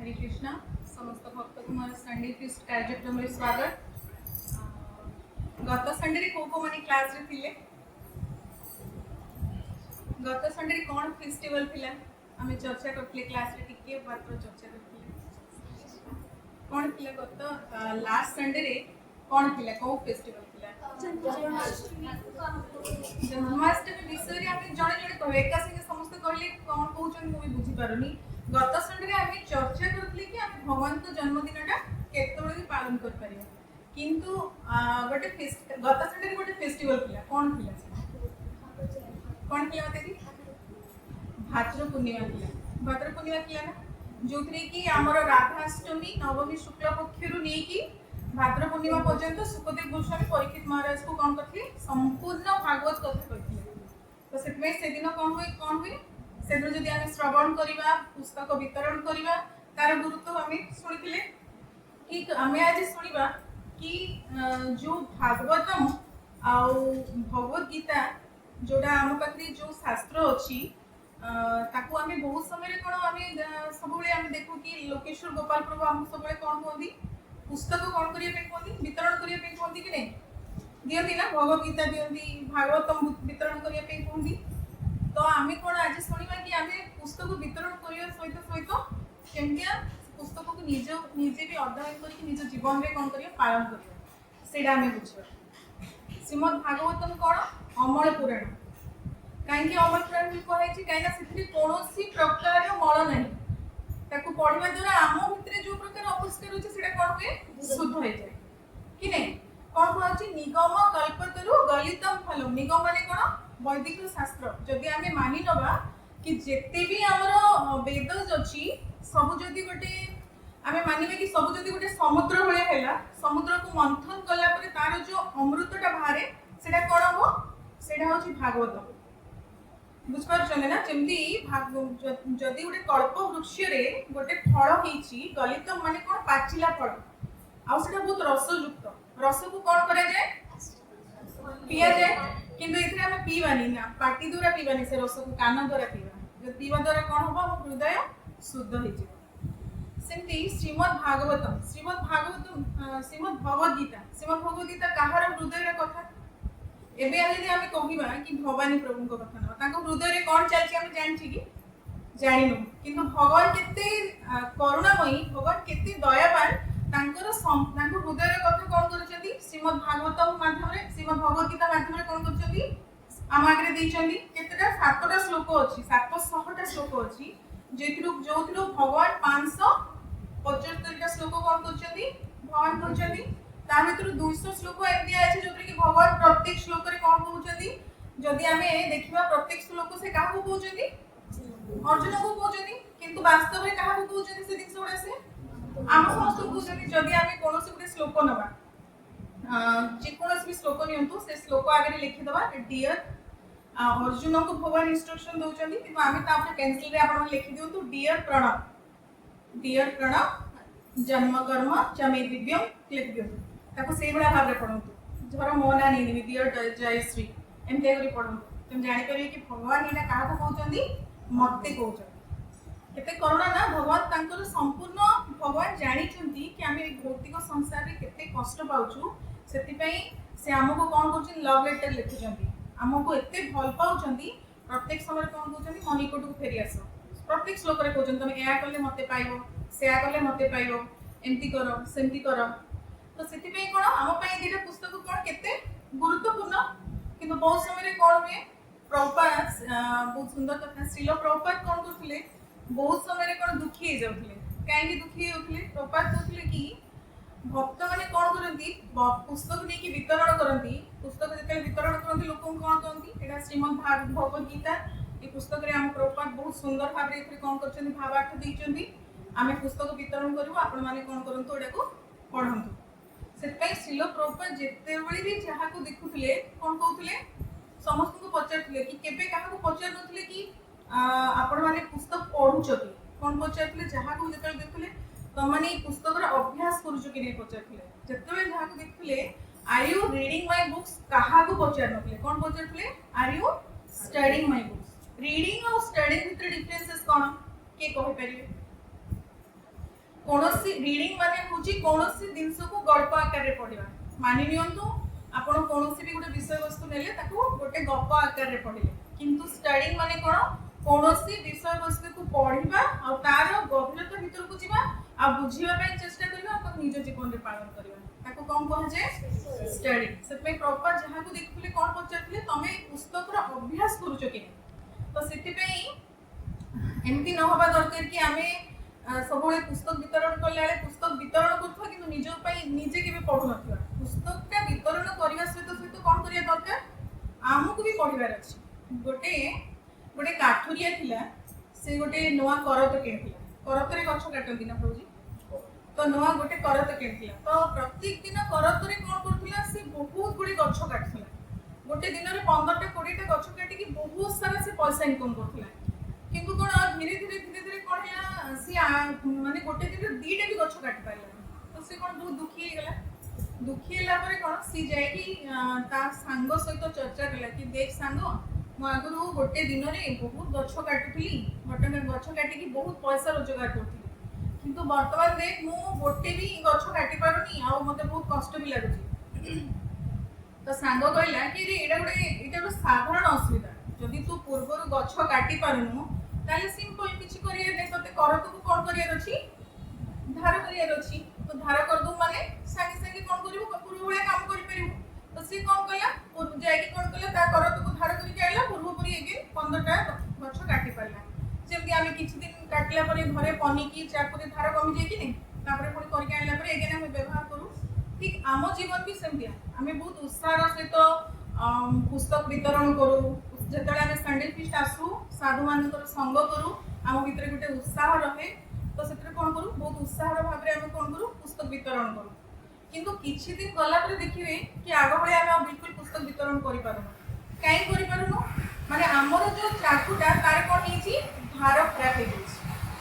हरे कृष्णा समस्त भक्त Kumar Sunday feast कार्यक्रम में स्वागत। गत संडे को को माने क्लास रे थिले गत संडे कौन फेस्टिवल थिला आमे चर्चा करथिले क्लास रे टिके मात्र चर्चा करथिले कौन थिला गत लास्ट संडे रे कौन थिला को फेस्टिवल थिला जन्माष्टमी विषय रे आमे जणे जणे कहबे एका संगे समस्त कहले कौन कहउछन मु भी बुझी पारुनी। गत संडे रे आमे चर्चा करथिले कि आमे भगवान को जन्मदिनटा केतबेले भी पालन कर परियो किंतु गोटे गत संडे रे गोटे फेस्टिवल थिला कौन थिला मते दी भाद्र पूर्णिमा थिला। भाद्र पूर्णिमा थिला ना जोथरे कि हमर राधाष्टमी नवमी शुक्ल पक्षरु नै कि भाद्र पूर्णिमा पर्यंत सुखदेव गोस्वामी परीक्षित महाराज को कौन करथिले संपूर्ण भागवत कथा कहिथिले। तो सेतमे से दिन कौन हुए से दिन जदि आमे श्रवण करिबा पुस्तक वितरण करिबा तार गुरुत्व आमे सुनिथिले कि आमे आज सुनिबा कि जो भागवतम आ भगवत गीता जोड़ा आम पाखे जो शास्त्र अच्छी ताकू आमे बहुत समय कोन आमे सब बेले आमे देखु कि लोकेश्वर गोपाल प्रभु हम सब बेले कोन कहंदी पुस्तक कोन करिया पे कहंदी वितरण करिया पे कहंदी कि नै दियंती ना भगवत गीता दियंती भागवतम वितरण करिया पे कहंदी। तो आमे कोन आज सुनिबा कि आमे पुस्तक वितरण करिया सहित सहित केमतिया पुस्तक को निजे भी अध्ययन करी निज जीवन रे कोन करिया पालन करिया सेडा आमे बुझिबा। श्रीमद् भागवतम कोन अमर पुराण कहीं अमर पुराण भी कहे कहीं कौन प्रकार मल ना ताको पढ़ा द्वारा आम भितर जो प्रकार अपरिष्कार अच्छे से कौन हुए शुद्ध हो जाए कि नहीं कौन कह निगम कल्पतरु गलितम फलम। निगम माने कौन वैदिक शास्त्र जदि आमे मानि नबा कि जेते भी हमर वेद अछि सब जदि गोटे आमे मानिबे कि सब जदि गोटे समुद्र भले हैला समुद्र को मंथन कला परे तार जो अमृतटा बाहरे सेटा कोन हो सेटा होछि भागवत बुझ पारछने ना जेमती जदि गोटे कल्प वृक्ष रे गोटे फल हेछि गलित माने कोन पाचिला फल आ सेटा बहुत रसयुक्त रस को कोन करे जाय पिया जाय किंतु इथरे हम पीवानी ना पाटी द्वारा पीवानी से रस को कान द्वारा पीवा जब पीवा द्वारा कोन होबा हम हृदय शुद्ध हो जाय। सेमती श्रीमद् भागवतम श्रीमद् भगवत गीता कहार हृदय रे कथा एबे यदि आमे कहिबा कि भवानी प्रभु को कथा न ताको हृदय रे कोन चलछि हम जानछि कि जानिनु किंतु भगवान केते करुणामयी भगवान केते दयावान तांकर तांको हृदय रे कथा कोन करछथि श्रीमद् भागवतम माध्यम रे श्रीमद् भगवत गीता माध्यम रे कोन करछथि आम आगे देइछथि केतेटा 7टा श्लोक अछि 700टा श्लोक अछि जोथिरो भगवान 575टा श्लोक कोन करछथि भगवान करछथि ता भीतर 200 श्लोक एमती अछि जोथि कि भगवान प्रत्येक श्लोक रे कोन कहउछथि जदि आमे देखिबा प्रत्येक श्लोक से काहा को कहउछथि अर्जुन को कहउछथि किंतु वास्तव रे काहा को कहउछथि से दिन सोडा से आम समस्त कहउछथि जदि आमे कोनोसी गुटे श्लोक नबा जे कोनोसी भी श्लोक नियंतु से श्लोक आगे लिखि दबा डियर अर्जुन को भगवान इंस्ट्रक्शन दउछथि किंतु आमे ता ऊपर कैंसिल रे आपण लिखि दियंतु डियर प्रणव जन्म कर्म चमे दिव्यम लिखि दियंतु ताको सेही बडा भाव रे पढंतु झर मोना नै दिबि डियर जयश्री एमते करी पढंतु तुम जानि करी कि भगवान एटा काहा को कहउछथि मते कहउछथि केते करुणा ना भगवान तांकर संपूर्ण भगवान जानि छथि कि आमे भौतिक संसार रे केते कष्ट पाउछु सेति पई से हमको कोन करछन लव लेटर लिखुछथि हमको एते भल पाउछथि प्रत्येक समय कोन कहउछथि मनिकोट को फेरी आसो प्रत्येक श्लोक रे कहउछन तुम एया करले मते पाइबो सेया करले मते पाइबो एमती करो सेमती करो। तो सेति पे कोन हम पई दिटा पुस्तक कोन केते गुरुत्वपूर्ण किंतु बहुत समय रे कोन हुए प्रभुपाद बहुत सुंदर कथा श्रील प्रभुपाद कोन करथिले बहुत समय रे कोन दुखी हे जाउथिले काहे दुखी होथिले प्रभुपाद कहथिले कि भक्त माने कोन करंती पुस्तक नै कि वितरण करंती पुस्तक जेते वितरण करंती लोक कोन कहंती एटा श्रीमद् भगवत गीता ए पुस्तक रे हम प्रभुपाद बहुत सुंदर भाबरे एथरे कोन करछन भावार्थ दैछंती आमे पुस्तक वितरण करबो आपण माने कोन करंतु एटा को पढंतु सेतपई श्रील प्रभुपाद जेते बळी भी जहा को देखुथिले कोन कहउथिले समस्त को पचारथिले कि केबे काहा को पचार नथिले कि आपण माने पुस्तक पढुछथि कोन पचारथिले जहा को जेते देखुथिले त माने पुस्तक रा अभ्यास करूछु कि नै पचारथिले जेते जहा को देखुथिले are you reading my books काहा को पचार नथिले कोन पचारथिले are you studying my books reading और स्टडीिंग भितर डिफरेंसेस कोन के कहि परिबे कोनोसी रीडिंग माने होची कोनोसी जिंस को गल्प आकार रे पढिबा मानि नियंतु आपण कोनोसी भी गोटे विषय वस्तु नेले ताको गोटे गप आकार रे पढिले किंतु स्टडी माने कोन कोनोसी विषय वस्तु को पढिबा आ तार गभीरता भीतर को जिबा आ बुझिबा पय चेष्टा करबा आ निज जीवन रे पालन करबा ताको कोन कह जे स्टडी सेतमे प्रॉपर जहा को देखुले कोन पचारथिले तमे पुस्तक रो अभ्यास करूचो कि तो सेति पय एमती न होबा दरकार कि आमे सब पुस्तक वितरण कले पुस्तक वितरण करथवा कि निज पय निजे केबे पढु नथवा पुस्तक का वितरण करबा सहित सहित कोन करिया दरकार आमको भी पढिबार अछि गोटे गोटे काठुरिया थिला से गोटे नवा करत किनथिला करत रे गछ काटंती ना प्रभुजी तो नवा गोटे करत किनथिला तो प्रत्येक दिन करत रे कोन करथिला से बहुत गुडी गछ काटथिला गोटे दिन रे 15 टा 20 टा गछ काटी कि बहुत सारा से पैसा इनकम करथिला किंतु कोन धीरे धीरे कोन या से माने गोटे दिन रे 2 टा भी गछ काटी पाइला तो से कोन बहुत दुखी हे गेला दुखी होला परे कोन सी जाय कि ता संग सहित चर्चा कला कि देख संग मु आगु गोटे दिन रे बहुत गछ काटुथली गोटे गछ काटी कि बहुत पैसा रोजगार करथली किंतु वर्तमान देख मु गोटे भी गछ काटी पारुनी आ मते बहुत कष्ट भी लागुची तो सांग कहला कि रे एटा साधारण असुविधा जदि तू पूर्वर गछ काटी पारुनु ताले सिंपल किछि करिया नै तते करत को कोन करिया अछि धार करिया अछि तो धार कर दू माने संगे संगे कोन करिवो पूर्व भले काम करि परिवो तो से कोन कला पूर्व जाय कि कोन कला ता करत को धार करि के आइला पूर्व परि एगे 15 टा गछ काटी पारला जेमति आमे किछि दिन काटला परे घरे पनी की चाकुरे धार कमी जाय कि नै तापरे पुणी करि के आइला परे एगे हम व्यवहार करू ठीक आम जीवन भी सेमतिया आमे बहुत उत्साह सहित पुस्तक वितरण करू जेतले आमे संडे फीस्ट आसु साधु मानकर संग करू आम भितर गोटे उत्साह रहे तो सेतरे कोन करू बहुत उत्साह भाव रे आमे कोन करू पुस्तक वितरण करू किंतु किछि दिन गला पर देखिबे कि आगो भले आमे बिल्कुल पुस्तक वितरण करि पारुनु काई करि पारुनु माने हमर जो चाकुटा तार कोन हिची धार खराब हे गेछि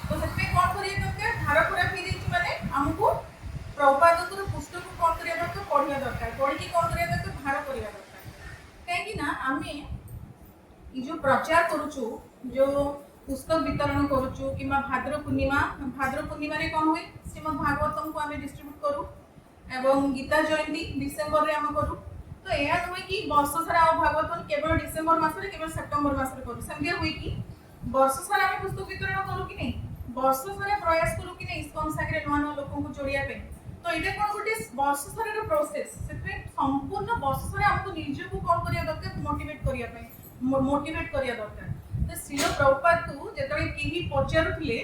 तो सेते कोन करिया दरकार धार खराब हे गेछि माने हमकु प्रपादकर पुस्तक को कोन करिया दरकार पढिया दरकार पढि कि कोन करिया दरकार धार करिया दरकार काई कि ना आमे ई जो प्रचार करूछु जो पुस्तक वितरण करूछु किमा भाद्र पूर्णिमा रे कोन होय श्रीमद् भागवतम को आमे डिस्ट्रीब्यूट करू एवं गीता जयंती डिसेंबर रे हम करू तो एया नुय कि वर्ष सारा भागवतम केवल डिसेंबर मास रे केवल सेप्टेम्बर मास रे करू संगे होय कि वर्ष सारा हम पुस्तक वितरण करू कि नै वर्ष सारा प्रयास करू कि नै इस्कन सागरे नवा नवा लोकन को जोड़िया पे तो एटा कोन गुटे वर्ष सारा रे प्रोसेस सेते संपूर्ण वर्ष सारा हमको निजे को कोन करिया दरकार मोटिवेट करिया दरकार तो श्रील प्रभुपाद को जेतबे केही पचारुथिले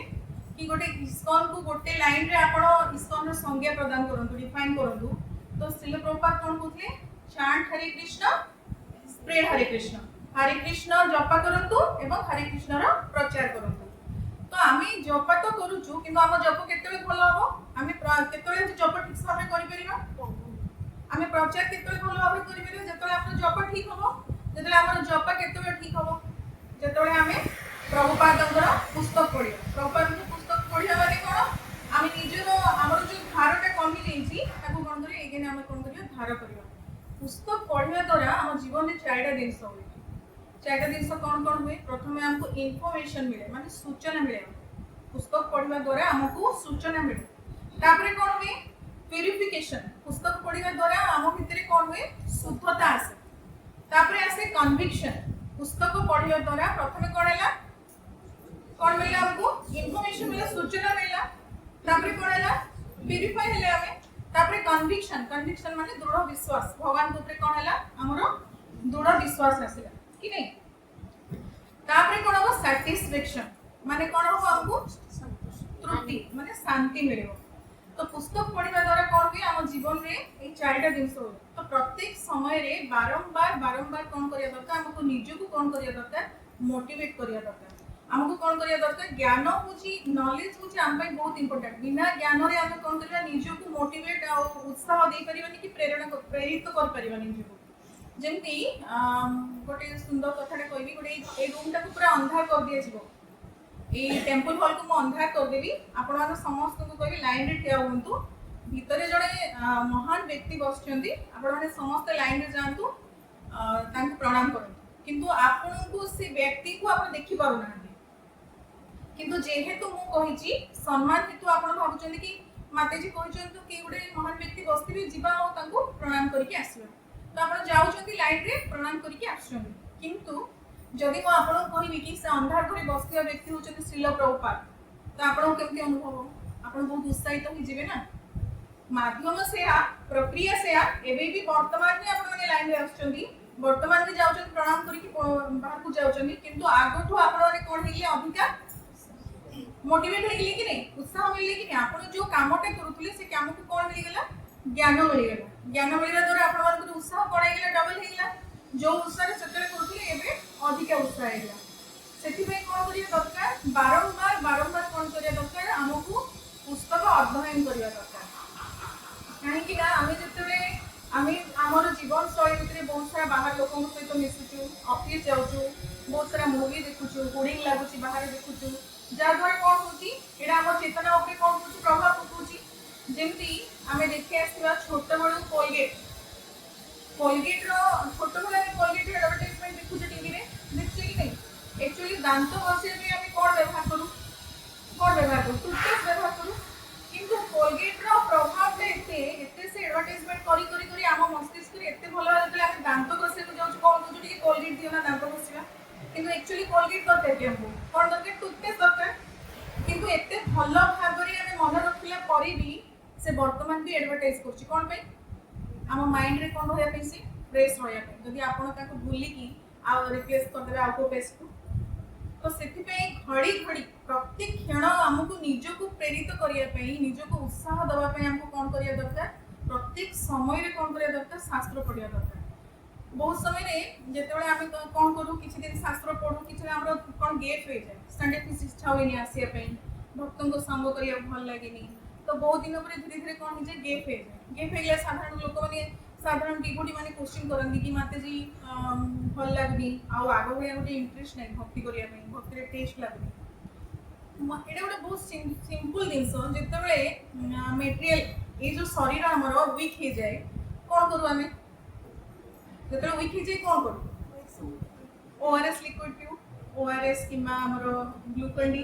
कि गोटे इस्कन को गोटे लाइन रे आपण इस्कन रो संज्ञा प्रदान करंतु डिफाइन करंतु तो श्रील प्रभुपाद कोन कहथले चांट हरे कृष्ण स्प्रेड हरे कृष्ण जपा करंतु एवं हरे कृष्ण रो प्रचार करंतु तो आमी जपा तो करूछु किंतु हम जप केतेबे भलो हबो आमी केतेबे जप ठीक भाबे करि परिबा आमी प्रचार केतेबे भलो भाबे करि परिबा जेतले आपण जप ठीक हबो जेतले आपण जप केतेबे ठीक हबो जेतले आमी प्रभुपादंकर पुस्तक पढिबा प्रभुपादंकर पुस्तक पढिबा माने कोन आमी निजरो हमर जो धारटा कमी जेइछि ताको कोन करी एगेन आमी कोन करिया धार करिया पुस्तक पढिबा द्वारा हम जीवन रे चारटा दिनस होय चारटा दिनस कोन कोन होय प्रथमे हमको इन्फॉर्मेशन मिले माने सूचना मिले पुस्तक पढिबा द्वारा हमको सूचना मिले तापरे कोन होय प्यूरिफिकेशन पुस्तक पढिबा द्वारा हम भितरे कोन होय शुद्धता आसे तापरे आसे कन्विक्शन पुस्तक पढिबा द्वारा प्रथमे कोन हैला कोन मिला हमको इन्फॉर्मेशन मिला सूचना मिला तापरे कोन हैला प्यूरिफाई हेले हमें तापरे कन्विक्शन माने दृढ़ विश्वास भगवान के ऊपर कोन हैला हमरो दृढ़ विश्वास आसिला कि नै तापरे कोन हो सैटिस्फैक्शन माने कोन हो हमको तृप्ति माने शांति मिलियो तो पुस्तक पढिबा द्वारा कोन होय हम जीवन रे ए चारटा दिन होय तो प्रत्येक समय रे बारंबार कोन करिया दरकार हमको निजे को कोन करिया दरकार मोटिवेट करिया दरकार हमको कोन करिया दरकार ज्ञान होची नॉलेज होची हम ପାଇଁ बहुत इंपोर्टेंट बिना ज्ञान रे हम कोन करिया निजे को मोटिवेट आ उत्साह दे परिबानी कि प्रेरित कर परिबानी निजे को जेमती गोटे सुंदर कथाटे कहबी गोटे ए रूम टा को पूरा अंधार कर दिया छिबो ए टेंपल हॉल को म अंधार कर देबी आपण मान समस्त को कहबी लाइन रे ठिया होंतु भितरे जड़े महान व्यक्ति बसचंदी आपण माने समस्त लाइन रे जानतु तांको प्रणाम करंतु किंतु आपण को से व्यक्ति को आपण देखि पारु ना किंतु जेहेतु मु कहिची सम्मान हेतु आपण भाबुचंदी कि माताजी कहचंतु कि गुटे महान व्यक्ति बसथिबे जीवा और तांको प्रणाम करके आसीबा तो आपण जाउचंदी लाइन रे प्रणाम करके आछंदी किंतु जदि मु आपण कहबी कि से अंधार घरे बसथिबा व्यक्ति होचंदी श्रील प्रभुपाद तो आपण केमती अनुभव आपण बहुत उत्साहित हो जिवे ना माध्यम से प्रक्रिया से एबे भी वर्तमान में आपण माने लाइन रे आछंदी वर्तमान में जाउचंदी प्रणाम करके बाहर को जाउचंदी किंतु आगठु आपण माने कोन हेले अधिका मोटिवेट हेले कि नहीं उत्साह मिले कि नहीं आपण जो कामटा करूथले से काम को कोन मिल गेला ज्ञान मिलला द्वारा आपण मानक उत्साह कोन गेला डबल हेला जो उत्साह सतरे करूथले एबे अधिक उत्साह हेला सेति पे कोन करिया दरकार बारंबार कोन करिया दरकार हमकु पुस्तक अध्ययन करिया दरकार काहे कि ना आमे जतरे आमे हमर जीवन शैली भितरे बहुत सारा बाहर लोकन सहित मिसुचु ऑफिस जाउचु बहुत सारा मूवी देखुचु बोरिंग लागुची बाहर देखुचु जार द्वारा कौन होची एडा हमर चेतना ऊपर कौन होची प्रभाव पकोची जेमती आमे देखे आसीबा छोट बडू कोलगेट रो छोट बडू कोलगेट एडवर्टाइजमेंट देखुचे टीवी रे देखछे कि नहीं एक्चुअली दांत घसे रे आमे कोन व्यवहार करू टूथपेस्ट व्यवहार करू किंतु कोलगेट रो प्रभाव एते से एडवर्टाइजमेंट करी आम मस्तिष्क रे एते भलो जतले आमे दांत घसे को जाउछु कोन कहू टी कोलगेट दियो ना दांत घसिबा किंतु एक्चुअली कोलगेट करते कि हमको कोन दरकार टूथपेस्ट दरकार किंतु एते भलो भाबरे आमे मन रखिला परी भी से वर्तमान भी एडवर्टाइज करछि कोन पे हम माइंड रे कोन होया पे से फ्रेश होया पे जदी आपण ताको भूली की आ रिप्लेस कर देबे आउको पेस्ट को तो सेति पे घड़ी प्रत्येक क्षण हमको निजको प्रेरित करिया पे निजको उत्साह दबा पे हमको कोन करिया दरकार प्रत्येक समय रे कोन करिया दरकार शास्त्र पढ़िया दरकार बहुत समय रे जेतेबेले आमे कोन करू किछि दिन शास्त्र पढू किछि हमरो कोन गेट हो जाय संडे फिस इच्छा होइनी आसिया पे भक्तन को संग करिया भल लागेनी तो बहुत दिन पर धीरे धीरे कोन हो जाय गेट हो गया साधारण लोक माने साधारण डिगोडी माने क्वेश्चन करंदी कि माते जी भल लागनी आ आगो होया गोटे इंटरेस्ट नै भक्ति करिया पे भक्ति रे टेस्ट लागनी एटा गोटे बहुत सिंपल जिंस जेतेबेले मटेरियल ए जो शरीर हमरो वीक हो जाय कोन करू आमे जेतले वीक हो जाय कोन करू ओआरएस लिक्विड पिउ ओआरएस किमा हमरो ग्लूकोन डी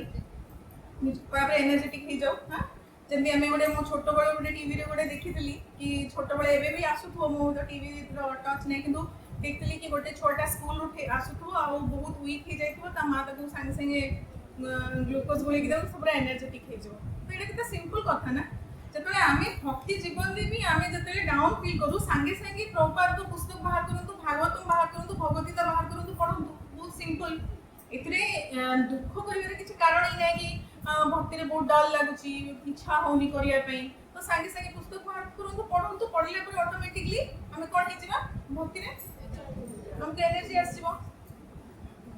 पारे एनर्जेटिक हो जाऊ हां जंदी हमें गोटे मो छोट बळे गोटे टीवी रे गोटे देखितली कि छोट बळे एबे भी आसुथो मो तो टीवी रो टच नै किंतु देखतली कि गोटे छोटा स्कूल उठे आसुथो आ बहुत वीक हो जायतो ता मा ताको संगे संगे ग्लूकोज गोली कि देबो सब एनर्जेटिक हो जाओ तो एटा किता सिंपल कथा ना जतले आमे भक्ति जीवन रे भी आमे जतले डाउन फील करू संगे संगे प्रभुपाद को पुस्तक बाहर करंतु भागवतम बाहर करंतु भगवद्गीता बाहर करंतु पढंतु बहुत सिंपल एतरे दुख करिवार किछि कारण ही नै कि भक्ति रे बहुत डर लागुची इच्छा होनी करिया पे तो संगे संगे पुस्तक बाहर करंतु पढंतु पढिला पर ऑटोमेटिकली हमें कोन हि जिवा भक्ति रे हमके एनर्जी आसीबो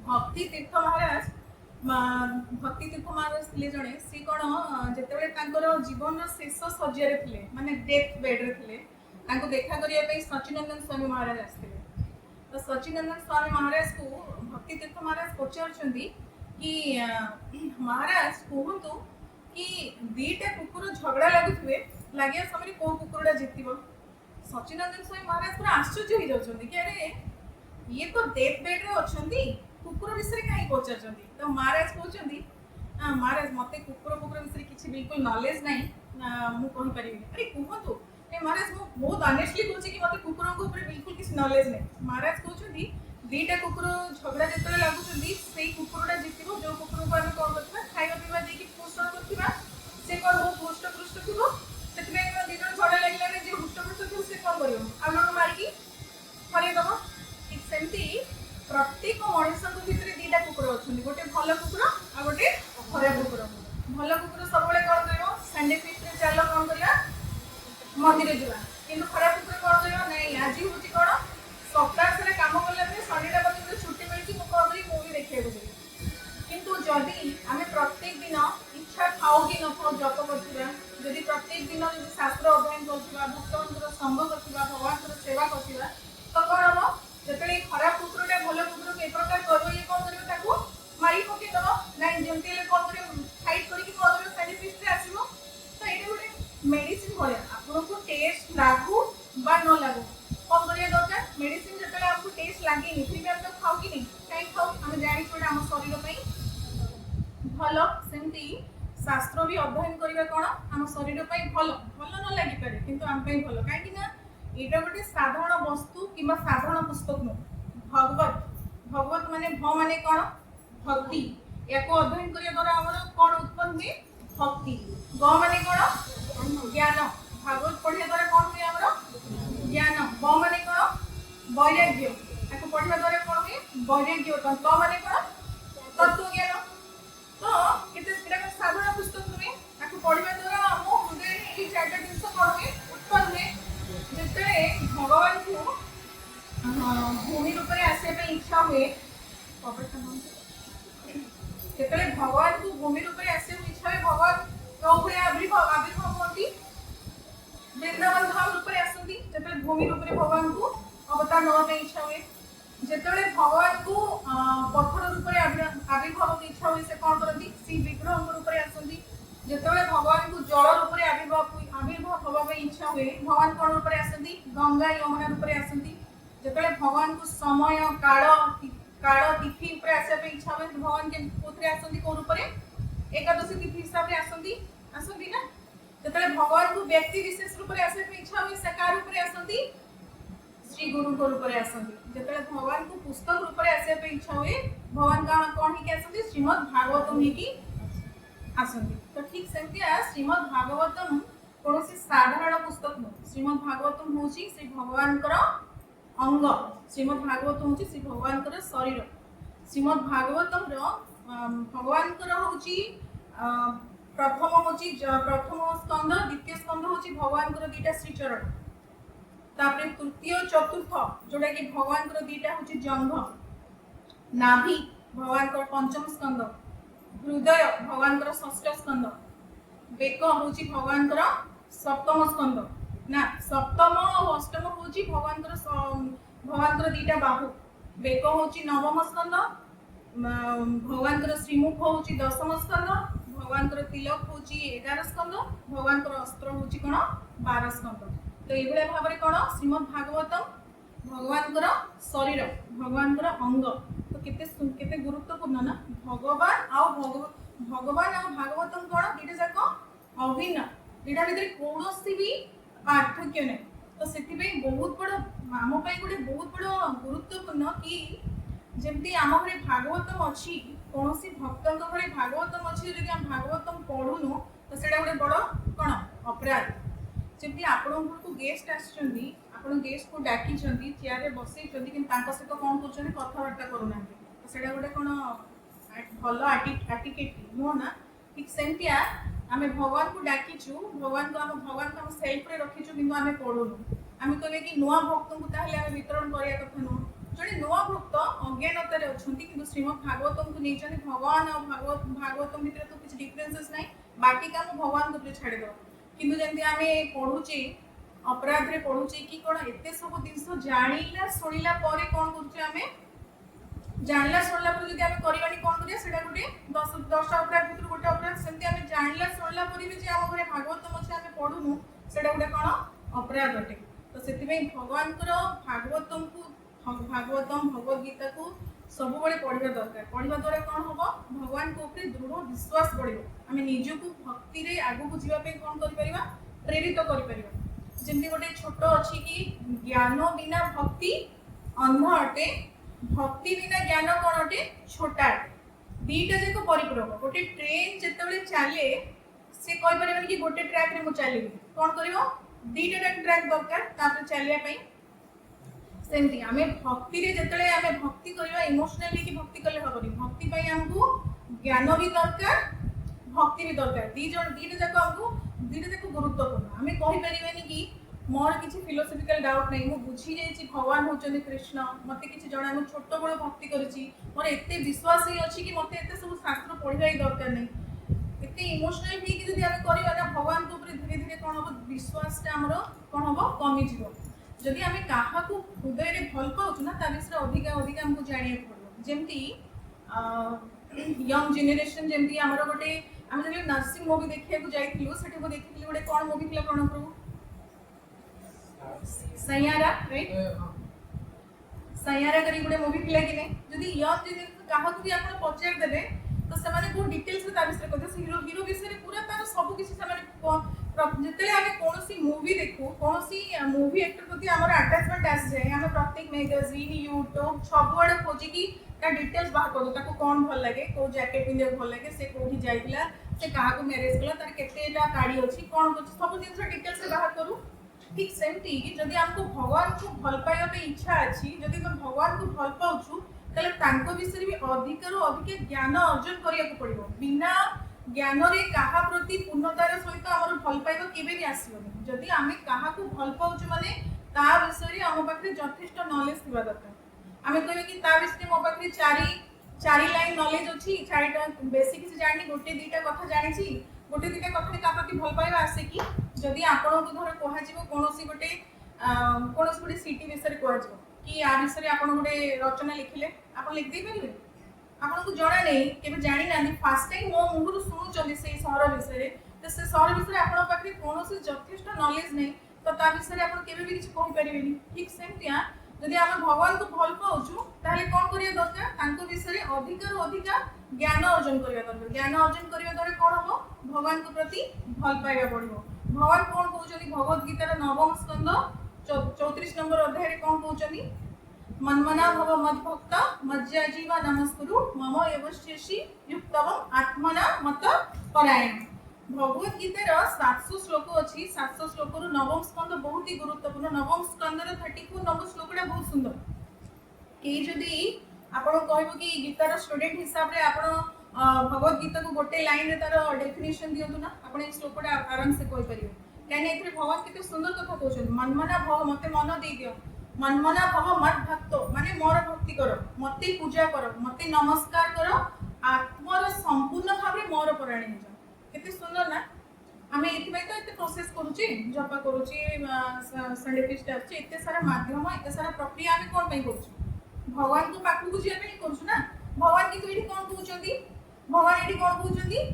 भक्ति तीर्थ महाराज थिले जणे सी कोन जेतेबेले तांकर जीवन रो शेष सज्जा रे थिले माने डेथ बेड रे थिले तांको देखा करिया पे सचिनंदन स्वामी महाराज आस्थिले तो सचिनंदन स्वामी महाराज को भक्ति तीर्थ महाराज पचारछंदी कि महाराज कहतु कि दीटा कुकुर झगड़ा लागुथुवे लागिया समय को कुकुरडा जितिबो सचिनंदन स्वामी महाराज पूरा आश्चर्य हो जाउछंदी कि अरे ये तो डेथ बेड रे अछंती कुकुर विषय काई पचारछंदी तो महाराज कहउछंदी महाराज मते कुकुर विषय किछि बिल्कुल नॉलेज नै मु कहि परिबी अरे कहतु ए महाराज मु बहुत ऑनेस्टली कहछि कि मते कुकुर को ऊपर बिल्कुल किछि नॉलेज नै महाराज कहउछंदी दीटा कुकुर झगड़ा जेतले लागुछंदी सेई कुकुरडा जितिबो जो कुकुर को हम कोन करथबा खाइबा पीबा देकी पोषण करथिबा से कोन हो पुष्ट थिबो सेतमे दीटा झगड़ा लागला रे जे पुष्ट थिबो से कोन करियो हमन मारी की फरे दबो ठीक सेमती प्रत्येक मनुष्य को भितरे दीटा कुकुर अछंदी गोटे भलो कुकुर आ गोटे खराब कुकुर भलो कुकुर सबले कोन करियो संडे फिस्ट रे चालो कोन करिया मंदिर जिवा किंतु खराब कुकुर कोन करियो नै आजी होची कोन सप्ताह सारा काम करला पे शनिवार पर्यंत छुट्टी मिलची मु कबरी मूवी देखिया को किंतु जदी आमे प्रत्येक दिन इच्छा खाओ कि न खाओ जप करथिबा जदी प्रत्येक दिन जदी शास्त्र अध्ययन करथिबा भक्तंकर संग करथिबा भगवान सेवा करथिबा तो कोन हो जतले खराब कुकुरटा भलो कुकुर के प्रकार करबो ये कोन करबो ताको मारी पके दबो नै जेंति ले कोन करे फाइट करी कि मदर साइड इफेक्ट रे आसीबो तो एटा गोटे मेडिसिन भले आपन को टेस्ट लागू बा न लागू कौन करिया दरकार मेडिसिन जतले आपको टेस्ट लागे फिर भी आप तो खाओ कि नहीं कहीं खाओ हम जानी छोड़ा हम शरीर पे भलो सेमती शास्त्र भी अध्ययन करबा कोन हम शरीर पई भलो भलो न लागि पारे किंतु हम पई भलो काहे कि ना एटा गोटे साधारण वस्तु किबा साधारण पुस्तक न भगवत भगवत माने भ माने कोन भक्ति याको अध्ययन करिया द्वारा हमर कोन उत्पन्न हुए भक्ति ग माने कोन ज्ञान भागवत पढ़िया द्वारा कोन हुए हमर ज्ञान ब माने कोन वैराग्य याको पढ़िया द्वारा कोन हुए वैराग्य त माने कोन तत्व ज्ञान तो केते सेटा को साधारण पुस्तक नुहे याको पढ़िया द्वारा हम हृदय ई चारटा जिंस कोन हुए उत्पन्न हुए जेते भगवान को भूमि रूप में आसे पे इच्छा हुए जेते भगवान को भूमि रूप में आसे इच्छा हुए भगवान कौ भले आविर्भाव होती वृंदावन धाम रूप में आसती जेते भूमि रूप में भगवान को अवतार नवा पे इच्छा हुए जेते भगवान को पत्थर रूप में आविर्भाव की इच्छा हुए से कौन करती सी विग्रह रूप में आसती जेते भगवान को जल रूप में आविर्भाव होबा पे इच्छा हुए भगवान कौन रूप में आसती गंगा यमुना रूप में आसती जेते भगवान को समय काल तिथि ऊपर आसे पे इच्छा हुए भगवान के कोथरे आसती को रूप में एकादशी तिथि हिसाब से आसती ना जेते भगवान को व्यक्ति विशेष रूप में आसे पे इच्छा हुए सकार रूप में आसती श्री गुरु को रूप में आसती जेते भगवान को पुस्तक रूप में आसे पे इच्छा हुए भगवान का कौन ही के आसती श्रीमद् भागवतम ही की आसती तो ठीक सेमती श्रीमद् भागवतम कौन साधारण पुस्तक न श्रीमद् भागवतम हूँ श्री भगवान अंग श्रीमद् भागवत हूँ श्री भगवान शरीर श्रीमद् भागवतम भगवान हूँ प्रथम स्कंद द्वितीय स्कंद हूँ भगवान दीटा श्रीचरण तापर तृतीय चतुर्थ जोटा कि भगवान दीटा हूँ जंघ नाभि भगवान पंचम स्कंद हृदय भगवान षष्ठ स्कंद बेक हूँ भगवान सप्तम स्कंद ना सप्तम और अष्टम हूँ भगवान दीटा बाहु बेक हूँ नवम स्कंद भगवान श्रीमुख हूँ दशम स्कंद भगवान तिलक हूँ 11 स्कंद भगवान अस्त्र हूँ कौन 12 स्कंद तो ये भाव में कौन श्रीमद् भागवतम भगवान शरीर भगवान अंग तो केते गुरुत्वपूर्ण ना भगवान आ भागवतम कौन दीटा जाक अभिन्न दीटा भीतर कौन भी पार्थक्य नहीं तो से बहुत बड़ आम गोटे बहुत बड़ गुरुत्वपूर्ण कि जमती आम घरे भागवतम अच्छी कौन भक्त घरे भागवतम अच्छी जब आम भागवतम पढ़ुनु तो से गोटे बड़ कौन अपराध जमी आपण को गेस्ट आसन गेस्ट को डाकी चेयर में बसई सहित कौन कर कथबार्ता करूना तो से गोटे कौन भल आटिकेट नुह ना ठीक सेमती आम भगवान को डाकीचु भगवान को आम सेल्फ रे रखीचु कि आम पढ़ुनु आम कहे कि नुआ भक्त को ताहले आम वितरण करने कथा नुह जड़े नुआ भक्त अज्ञानतार अच्छा कि श्रीमद् भागवतम को नहीं भगवान और भागवतम भितर तो किसी डिफरेन्सेस ना बाकी काम भगवान को छाड़द कि जमी आम पढ़ुचे अपराध रे पढ़ुचे कि कौन एत सब जिन जाना शुणिला कौन करें जानला शुणला जब आम करवानी कौन करा गोटे 10 अपराध भर गोटे अपराध सेमती आम जानला शुणला भी आम घर भागवतम अच्छे आम पढ़ुनु से गोटे कौन अपराध अटे तो से भगवान भागवतम को भगवद गीता को सब बड़े पढ़ा दरकार पढ़ा द्वारा कौन हम भगवान को दृढ़ विश्वास बढ़ो आम निजक भक्ति रे आगू जावाई कौन कर प्रेरित करमती गोटे छोट अच्छी कि ज्ञान बिना भक्ति अंध अटे भक्ति बिना ज्ञान कौन अटे छोटा अटे दीटा जाक परिपूरक गोटे ट्रेन जिते चले से कहीपर कि गोटे ट्रैक रे चलि कौन कर दीटा ट्रैक दरकार चलिया सेमती आम भक्ति जिते आम भक्ति करवा इमोशनाली कि भक्ति कले हेनी भक्ति आमको ज्ञान भी दरकार भक्ति भी दरकार दीटा जाक आमको दीटा जाक गुरुत्वपूर्ण आम कहीपर कि मोर किसी फिलोसफिकल डाउट नहीं मुझे बुझी जाइए भगवान होचंदी कृष्ण मत कि जना मुझे छोट बड़ भक्ति करी मोर एत विश्वास ही अच्छी कि मत एत सब शास्त्र पढ़ा ही दरकार नहीं एत इमोशनाल भी आम करवा भगवान के ऊपर धीरे धीरे कौन हम विश्वासटा आमर कौन हम कमिज जदि आम क्या हृदय में भल पाऊँ ना ता विषय अधिका अधिका आमको जाना पड़ो जमती यंग जेनेरेशन जमती आमर गोटे आम जब नर्सिंग मुवी देखा जाइलु से देखी गोटे कौन मुवी थी प्रणव प्रभु सैयारा राइट सैयारा करी गोटे मुवी थिला कि नहीं जदि यंग जेनेरेशन क्या भी आप पचार देबे तो तो सेमाने बहुत डिटेल्स रे ता विषय कहते हीरो हीरो विषय रे पूरा तार सब किछि सेमाने जेते आमे कोनोसी मूवी देखू कोनोसी मूवी एक्टर प्रति हमर अटैचमेंट आस जाय हम प्रत्येक मैगजीन यूट्यूब सबआडे खोजी की ता डिटेल्स बाहर करू ताको कोन भल लागे को जैकेट पिंदे भल लागे से कोठी जाइतिला से कहा को मैरिज कला तार केतेटा गाड़ी अछि कोन सब जिंस डिटेल्स रे बाहर करू ठीक सेमती जदि हमको भगवान को भल पाइबा पे इच्छा अछि जदि हम भगवान को भल पाउछु तले तांको विषय भी अधिक रु अधिक ज्ञान अर्जन करिया को पड़िबो बिना ज्ञान रे काहा प्रति पूर्णतार सहित हमर भल पाइबा केबे भी आसीबो जदि आमे काहा को भल पाउछु माने ता विषय रे हम पाखरे यथेष्ट नॉलेज थिबा दरकार आमे कहबे कि ता विषय मो पाखरे चारि लाइन नॉलेज अछि चारिटा बेसिक किसी जानि गोटे दीटा कथा जानि छी गोटे दीटा कथा का प्रति भल पाइबा आसे कि जदि आपण को धर कोहा जीवो कोनोसी गोटे सिटी विषय कोहा जीवो कि आ विषय आपण गोटे रचना लिखिले आपण लिख दे परिबे आपण को जणा नै केबे जानि नानी फर्स्ट टाइम मो मुहरु सुनु चली से शहर विषय तो से शहर विषय आपण पाखरे कोनोसी यथेष्ट नॉलेज नै तो ता विषय आपण केबे भी किछ कहि परिबेनी ठीक सेमतिया जदि आम भगवान को भल पाउछु ताले कोन करिया दरकार तांको विषय अधिक रु अधिक ज्ञान अर्जन करिया दरकार ज्ञान अर्जन करिया द्वारा कोन हो भगवान को प्रति भल पाइबा पड़िबो भगवान कोन कहउछनी भगवत गीता रो नवम स्कंद 34 नंबर अध्याय रे कोन कहउछनी मनमना भव मद भक्त मज्जाजीवा नमस्कुरु मम एवश्यसि युक्तवम आत्मना मत परायण भगवत गीता 700 श्लोक अछि 700 श्लोक रु नवम स्कंद बहुत ही गुरुत्वपूर्ण नवम स्कंद रो 34 नंबर श्लोकटा बहुत सुंदर के जदी आपण कहबो कि गीता रो स्टूडेंट हिसाब रे आपण भगवत गीता को गोटे लाइन रे तार डेफिनेशन दियंतु ना आपण ए श्लोकटा आराम से कहि परिबे काने एथरे भगवान केते सुंदर कथा कहउछन मनमना भव मते मन दे दियो मनमना भव मत भक्तो माने मोर भक्ति करो मते पूजा करो मते नमस्कार करो आत्मर संपूर्ण भाव रे मोर परायण हो केते सुंदर ना आमे एथि भाई तो एते प्रोसेस करूची जपा करूची संडे फिस्ट आछि एते सारा माध्यम एते सारा प्रक्रिया आमे कोन पई करूची भगवान को पाखु को जिया पई करूछु ना भगवान की एठी कोन कहउचंदी भगवान एठी कोन कहउचंदी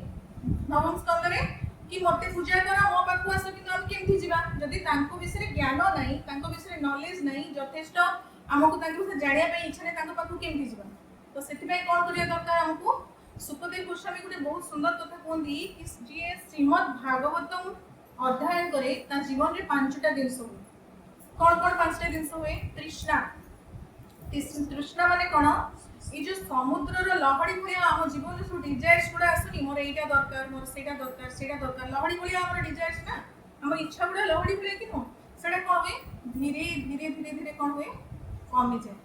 नवम स्कंद रे कि मते पूजा करा मो पाखु आसो कि हम केमथि जिबा जदी तांको विषय ज्ञान नाही तांको विषय नॉलेज नाही यथेष्ट हमकु तांको से जानिया पई इच्छा नै तांको पाखु केमथि जिबा तो सेति पई कोन करिया दरकार हमकु सुखदेव गोस्वामी गुटे बहुत सुंदर कथा कहंदी कि जे श्रीमद् भागवतम अध्ययन करे ता जीवन रे पांचटा दिन होय कोन पांचटा दिन होय तृष्णा तृष्णा माने कोन ए जो समुद्र रो लहड़ी भलिया हम जीवन रे सब डिजायर्स गुडा आसुनी मोर एटा दरकार मोर सेटा दरकार लहड़ी भलिया हमर डिजायर्स ना हमर इच्छा गुडा लहड़ी भलिया कि नो सेटा कोन होय धीरे धीरे कोन होय कमी जाय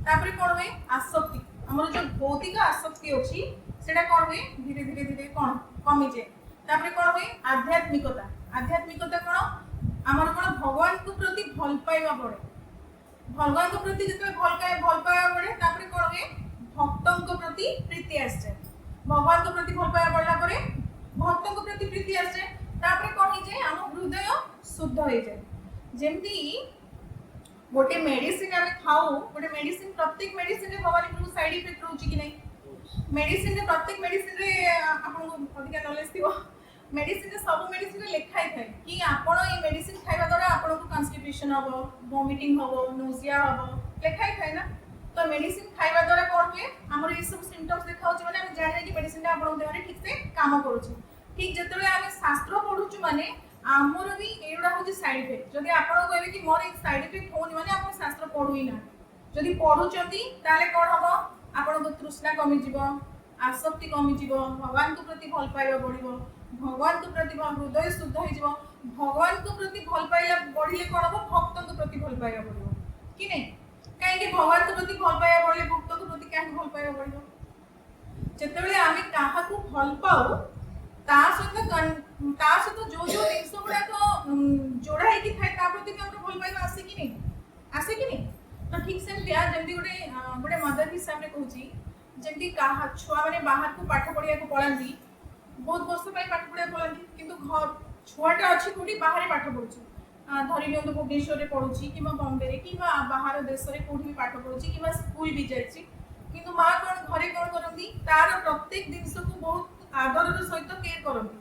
तापरे कोन होय आसक्ति हमर जो भौतिक आसक्ति अछि सेटा कोन होय धीरे धीरे कोन कमी जाय तापरे कोन होय आध्यात्मिकता कोन हमर कोन भगवान को प्रति भल पाइबा पड़े भगवान को प्रति जते भल पाइबा पड़े तापरे कोन होय भक्तों को प्रति प्रीति आस जाए भगवान को प्रति भल पाइबा पड़ला परे भक्तों को प्रति प्रीति आस जाए तापरे कोन हो जाए हम हृदय शुद्ध हो जाए जेमती गोटे मेडिसिन आमे खाऊ गोटे मेडिसिन प्रत्येक मेडिसिन रे भगवान को साइड इफेक्ट रहउची कि नै मेडिसिन रे प्रत्येक मेडिसिन रे आपन को अधिक नॉलेज थिबो मेडिसिन रे सब मेडिसिन रे लिखाई थाए कि आपन ए मेडिसिन खाइबा द्वारा आपन को कॉन्स्टिपेशन हबो वोमिटिंग हबो नोजिया हबो लिखाई थाए ना तो मेडिसिन खाइबा द्वारा कोन होय हमर ए सब सिम्पटम्स देखाउची माने हम जानि कि मेडिसिन आपन देह रे ठीक से काम करूची ठीक जतले आमे शास्त्र पढुचु माने आमर भी एडा होची साइड इफेक्ट जदि आपण कहबे कि मोर एक साइड इफेक्ट होनी माने आपण शास्त्र पढुई ना जदि पढुचंती ताले कोन हबो आपण को तृष्णा कमी जीवो आसक्ति कमी जीवो भगवान को प्रति भल पाइबा बढ़िबो भगवान को प्रति हृदय शुद्ध हो जीवो भगवान को प्रति भल पाइला बढ़िले कोन हबो भक्त को प्रति भल पाइबा बढ़िबो कि नै काहे कि भगवान को प्रति भल पाइबा बढ़िले भक्त को प्रति काहे भल पाइबा बढ़िबो जेतेबेले आमे काहा को भल पाऊ ता सहित जो जिनस गुड़ा जोड़ा है था प्रति भी हम भल पाइबा आसे कि नहीं तो ठीक से जमी गोटे मदर हिसाब से कहूँ जमी छुआ मैंने बाहर को पाठ पढ़िया को पढ़ाती बहुत वर्ष पाठ पढ़िया पढ़ाती किंतु घर छुआटा अच्छी कौटी बाहर पाठ पढ़ुची धरी नि भुवनेश्वर में पढ़ुची कि बॉम्बे कि बाहर देश में कौटी भी पाठ पढ़ुची कि स्कूल भी जाइए किंतु माँ कौन घरे कौन करती तार प्रत्येक जिनस को बहुत आदर सहित केयर करती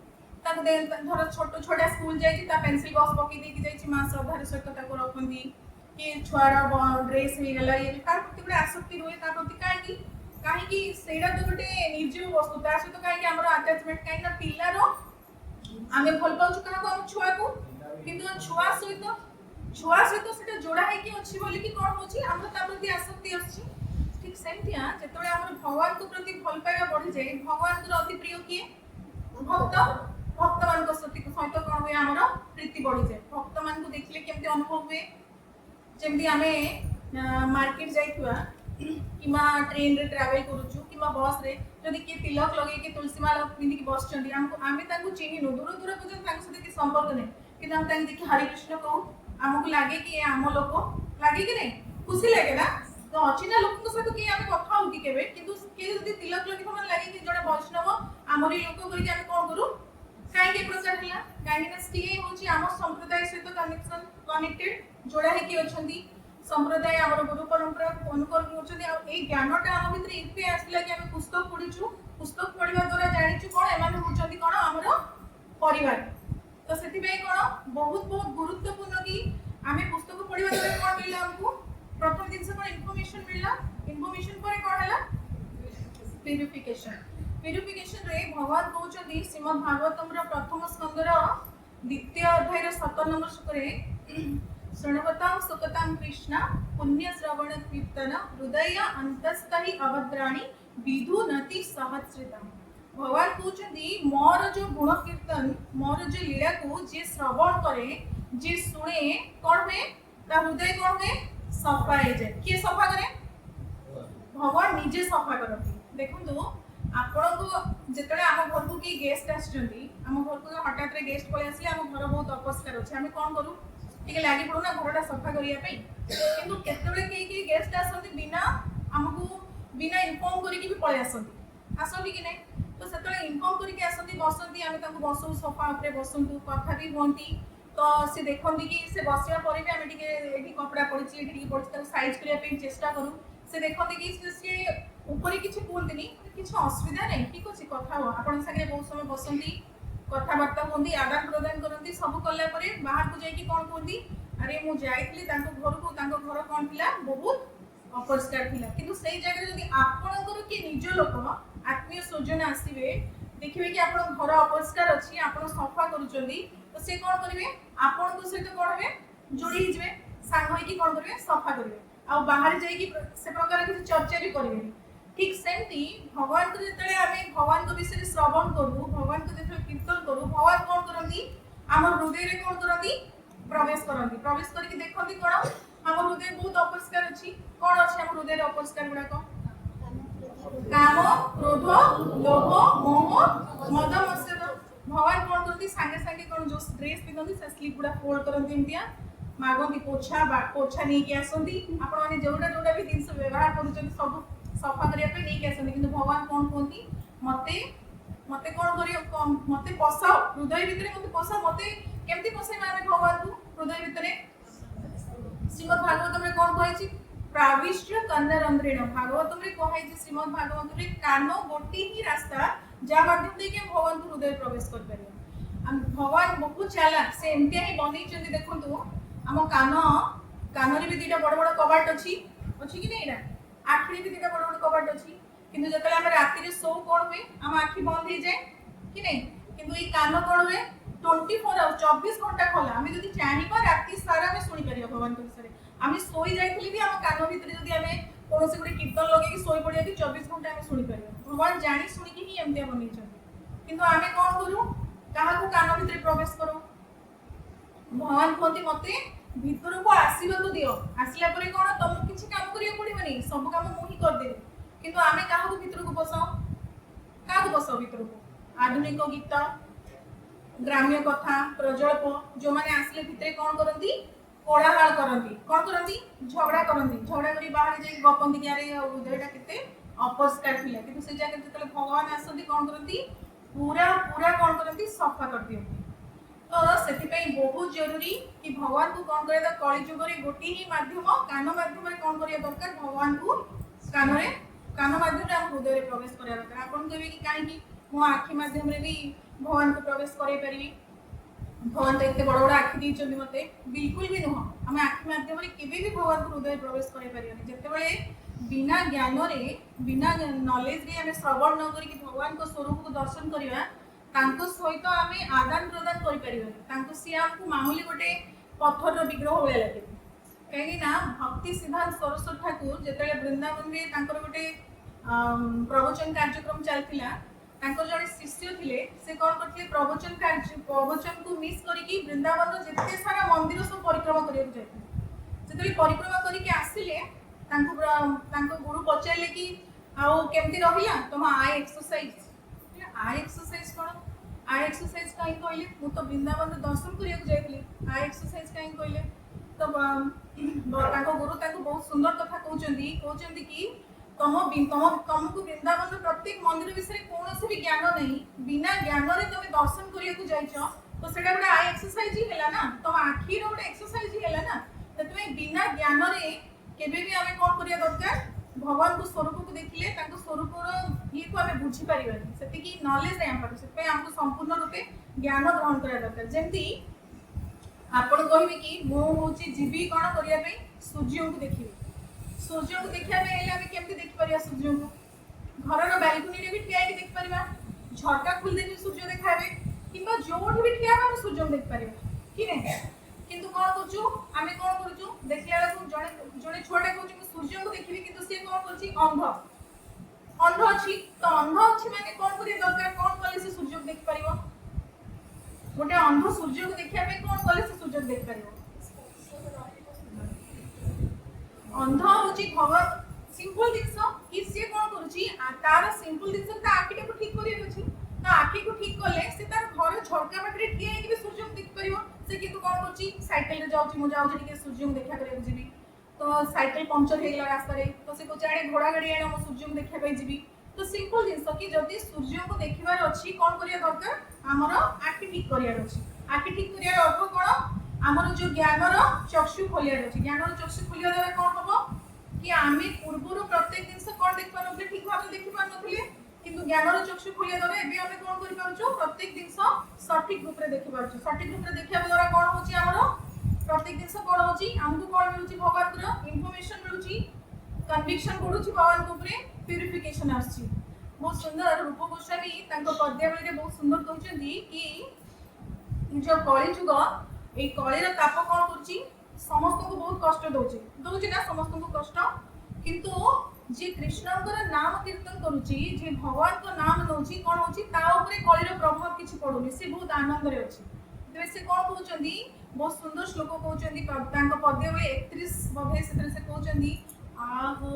धर छोट छोटा स्कूल जाइए पेनसिल बक्स पकई देखी माँ श्रद्धार सहित रखती कि छुआर ड्रेस हो गला ये तार प्रति गोटे आसक्ति रुए प्रति कहीं कहीं सेटा तो गोटे निर्जीव वस्तु ता सहित कहीं हमर अटैचमेंट कहीं ना पिल्लार आमे भल पाउछु काको हम छुआ को किंतु छुआ सहित सेटा जोड़ा है कि अछि बोली कि कोन होछि हमर ता प्रति आसक्ति अछि ठीक सेमतिया जेतबे हमर भगवान को प्रति भल पाइबा बढ़ी जाय भगवान को अति प्रिय किए भक्त भक्त मान को सहित कोन हुए हमर प्रीति बढ़ी जाय भक्त मान को देखले केमते अनुभव हुए जेमती आमे मार्केट जाइथुआ किमा ट्रेन रे ट्रैवल करूछु किमा बस रे जदि के तिलक लगे के तुलसी माला पिंदी की बस चंदी हमको आमे तांको चिन्हि नो दूर दूर पर्यंत तांको साथे के संपर्क नै कि हम तांको देखि हरि कृष्ण कहू हमको लागे कि आम लोक लागे कि नै खुशी लागे ना तो अचिना लोक को साथ के आमे कथा हो कि केबे किंतु के जदि तिलक लगे तो मन लागे कि जड़े वैष्णव हमरी लोक करी आमे कोन करू काहे के प्रचार हला काहे ना स्टे होची आम संप्रदाय सहित कनेक्टेड जोड़ा है कि अछंती संप्रदाय हमर गुरु परंपरा अनुकरण होचनी आ ए ज्ञानटा हम भितर इते आसला कि हम पुस्तक पढिछु पुस्तक पढिबा द्वारा जानिछु कोन एमान होचनी कोन हमर परिवार तो सेति बे कोन बहुत बहुत गुरुत्वपूर्ण कि हमें पुस्तक पढिबा द्वारा कोन मिलला हमको प्रथम दिन से कोन इंफॉर्मेशन मिलला इंफॉर्मेशन पर कोन हला प्यूरिफिकेशन रे भगवान कहउछथि श्रीमद् भागवतम रो प्रथम स्कंद रो द्वितीय अध्याय रो 7 नंबर श्लोक रे शृण्वतां सुखतां कृष्ण पुण्य श्रवण कीर्तन हृदय अंतस्थहि अभद्राणि विधुनति सहस्रितम् भगवान कहउछथि मोर जो गुण कीर्तन मोर जो लीला को जे श्रवण करे जे सुने कोन हुए ता हृदय कोन हुए सफा हो जाए के सफा करे भगवान निजे सफा करती देखंतु आपण को जेतले हम घर को की गेस्ट आछंती हम घर को हठात रे गेस्ट पळे आसले हम घर बहुत अपस्कार अछि हम कोन करू ठीक लागी पड़ो ना घरटा सफा करिया पे किंतु केतबे के गेस्ट आसंती बिना हमकु बिना इन्फॉर्म करी कि भी पळे आसंती कि नै तो सेतले इन्फॉर्म करी के आसंती बसंती हम ताको बसु सोफा ऊपर बसंतु कथा भी होंती तो से देखंती कि से बसिया परे भी हम टिके एठी कपड़ा पड़छि एठी टिके पड़छि ताको साइज करिया पे चेष्टा करू से देखंती कि से ऊपर किछि बोलतनी किछि असुविधा नै ठीक अछि कथा हो आपण संगे बहुत समय बसंती कथाबार्ता होंदी आदान प्रदान करती सब कला परे बाहर को जाई कि कोन कोंदी अरे मु जाईतली तांको घर कोन थिला बहुत अपरिष्कार थिला किंतु सेई जगह जदी आपणकर कि निज लोक आत्मीय स्वजन आसीबे देखिबे कि आपण घर अपरिष्कार अछि आपण सफा करूचंदी तो से कोन करिवे आपण को सहित कोन होबे जोड़ी हिजबे सांग होई कि कोन करिवे सफा करिवे आ बाहर जाई कि से प्रकार कि चर्चा भी करिवे ठीक सेमती भगवान को जेतले आमे भगवान को विषय श्रवण करू भगवान को जेतले कीर्तन करू भगवान कोन करंती हमर हृदय रे कोन करंती प्रवेश करके देखंती कोन हमर हृदय बहुत अपरिष्कार अछि कोन अछि हमर हृदय रे अपरिष्कार गुडा को काम क्रोध लोभ मोह मद मत्सर भगवान कोन करंती संगे संगे कोन जो ड्रेस पिनंती से स्लीप गुडा फोल्ड करंती इंडिया मागंती पोछा नहीं के आसंती आपण माने जोडा भी दिन से व्यवहार करूचंती सब सफा करिया पे नहीं कैसे किंतु भगवान कोन कोंती मते मते कोन करियो मते पसाओ हृदय भितरे मते पसाओ मते केमती पसाई माने भगवान को हृदय भितरे श्रीमद् भागवतम रे कोन कहै छी प्राविष्ट कन्नरंध्रेण भागवतम रे कहै छी श्रीमद् भागवतम रे कानो गोटी ही रास्ता जा माध्यम दे के भगवान को हृदय प्रवेश कर परियो हम भगवान बहुत चालाक से एमती ही बनै चंदी देखंतु हम कानो रे भी दीटा बड़ बड़ कबाट अछि कि नै रा आखिरी भी दीटा बड़ बड़ कबाट अछि किंतु जतले हम राति रे सो कोन हुए हम आखी बंद हो जाए कि नै किंतु ई कान कोन हुए 24 आवर 24 घंटा खोला हम जदी चाहिबा राति सारा में सुनि परियो भगवान के विषय हम सोई जाइतली भी हम कान भीतर जदी हमें कोनोसी गुडी कीर्तन लगे कि सोई पड़िया कि 24 घंटा हम सुनि परियो भगवान जानि सुनि कि ही एमते बनै छथि किंतु हमें कोन करू काहा को कान भीतर प्रवेश करू भगवान कहते मते भीतर को आसीबा तो दियो आसिला परे कोन तुम किछि काम करियो पड़िबनी सब काम मु ही कर देबे किंतु आमे काहा को भीतर को बसाओ काहा को बसाओ भीतर को आधुनिक गीत ग्राम्य कथा प्रजल्प जो माने आसले भीतर कोन करंती कोलाहल करंती कोन करंती झगड़ा करी बाहर जे गपंती कि अरे हृदयटा केते अपस्कार थिला किंतु से जाके जतले भगवान आसंती कोन करंती पूरा कोन करंती सफा कर दियंती तो सेति पई बहुत जरूरी कि भगवान को कोन करे कली जुग रे गोटी ही माध्यम कान माध्यम रे कोन करिया दरकार भगवान को कान माध्यम रे हम हृदय रे प्रवेश करिया दरकार आपन कहबे कि काहे कि मो आखि माध्यम रे भी भगवान को प्रवेश करे परिबी भगवान तो इतने बड़ आखि दी मते बिल्कुल भी नुह आम आखि माध्यम केवे भी भगवान को हृदय प्रवेश करे परिबनी जेतेबेले बिना ज्ञान रे बिना नॉलेज रे आमे श्रवण न करी भगवान को स्वरूप को दर्शन करिवा तांको सहित आमे आदान प्रदान करि परिबा तांको सी हमकु मामूली गोटे पत्थर रो विग्रह होया लागे कहीं ना भक्ति सिद्धांत सरस्वती ठाकुर जेते वृंदावन रे तांकर गोटे प्रवचन कार्यक्रम चलतिला तांकर जड़े शिष्य थिले से कोन करथिले प्रवचन को मिस करिकि वृंदावन रो जेते सारा मंदिर सब परिक्रमा करिया जायथिले जेते परिक्रमा करिकि आसिले तांको गुरु पचारे कि आउ केमती रहिला तुम आई एक्सरसाइज कौन आई एक्सरसाइज कहीं कहले मु तो वृंदावन दर्शन करिया जाइली आई एक्सरसाइज कहीं कहले तो गुरु बहुत सुंदर कथा कहते कि तुमको वृंदावन प्रत्येक मंदिर विषय कौन भी ज्ञान नहीं बिना ज्ञान रे तुम दर्शन करिया जाइछ तो सेटा गोटे आई एक्सरसाइज ही हैला ना तुम आखि रो गोटे एक्सरसाइज ही हैला ना तो तुम बिना ज्ञान रे केबे भी आमे कोन करिया दरकार भगवान को स्वरूप को देखिले ताको स्वरूप रो ये को आमे बुझी परिबानी सेति की नॉलेज है हमर से पे हमको संपूर्ण रूपे ज्ञान ग्रहण करिया दरकार जेंती आपण कहबे कि मो होची जीवी कोन करिया पे सूर्य को देखिया पे हेले आमे केमती देखि परिया सूर्य को घर रो बालकनी रे भी ठिया के देख परिबा झरका खुल देनी सूर्य देखाबे किबा जोठी भी ठिया हम सूर्य देख परिबा कि नै किंतु कोन करछु आमे कोन करछु देखिया को जणे छोटे कहछु सूर्य को देखिबी किंतु से कोन करछि अंध अछि तो अंध अछि माने कोन करिया दरकार कोन कले से सूर्य को देख परिबो गोटे अंध सूर्य को देखिया पे कोन कले से सूर्य को देख परिबो अंध होछि भगवान सिंपल दिस कि से कोन करछि तार सिंपल दिस ता आखिटा को ठीक करिया अछि तो आखि को ठीक कले से तार घर झरका पाखरे ठिया कि सूर्य को देख परिबो से किंतु कोन करछि साइकिल रे जाउछि मु जाउछि टिके सूर्य को देखा करिया जिबी तो साइकिल पंक्चर हो गला रास्ता रे तो से को चाहे घोड़ा गाड़ी आने हम सूर्य को देखा पाई जीबी तो सिंपल जिंस कि जदी सूर्य को देखिबार अछि कोन करिया दरकार हमर आखि ठीक करियार अछि आखि ठीक करियार अर्थ कोन हमर जो ज्ञान रो चक्षु खोलियार अछि ज्ञान रो चक्षु खोलिया द्वारा कोन हबो कि आमे पूर्वरो प्रत्येक जिंस कोन देख पारबे ठीक भाबे देखि पार नथिले किंतु ज्ञान रो चक्षु खोलिया द्वारा एबे हमें कोन करि पारछु प्रत्येक जिंस सठिक रूप रे देखि पारछु सठिक रूप रे देखिया द्वारा कोन होछि हमर प्रत्येक जिंस कोन होछि हमकु कोन मिलुछि भगवान को इंफॉर्मेशन मिलुछि कन्विक्शन बढ़ुछि भगवान को ऊपर प्यूरिफिकेशन आछि बहुत सुंदर रूप गोस्वामी तांको पद्यावली रे बहुत सुंदर कहउछन्ती कि जो कली जुग ए कलीर ताप कोन करछि समस्त को बहुत कष्ट दोछि ना समस्त को कष्ट किंतु जे कृष्णकर नाम कीर्तन करूछि जे भगवान को नाम नउछि कोन होछि ता ऊपर कलीर प्रभाव किछि पडुनि से बहुत आनंद रे अछि तबे से कोन कहउछन्ती बहुत सुंदर श्लोक कहउछन्ती तांको पद्यावली 31 बधे से कहउछन्ती आहो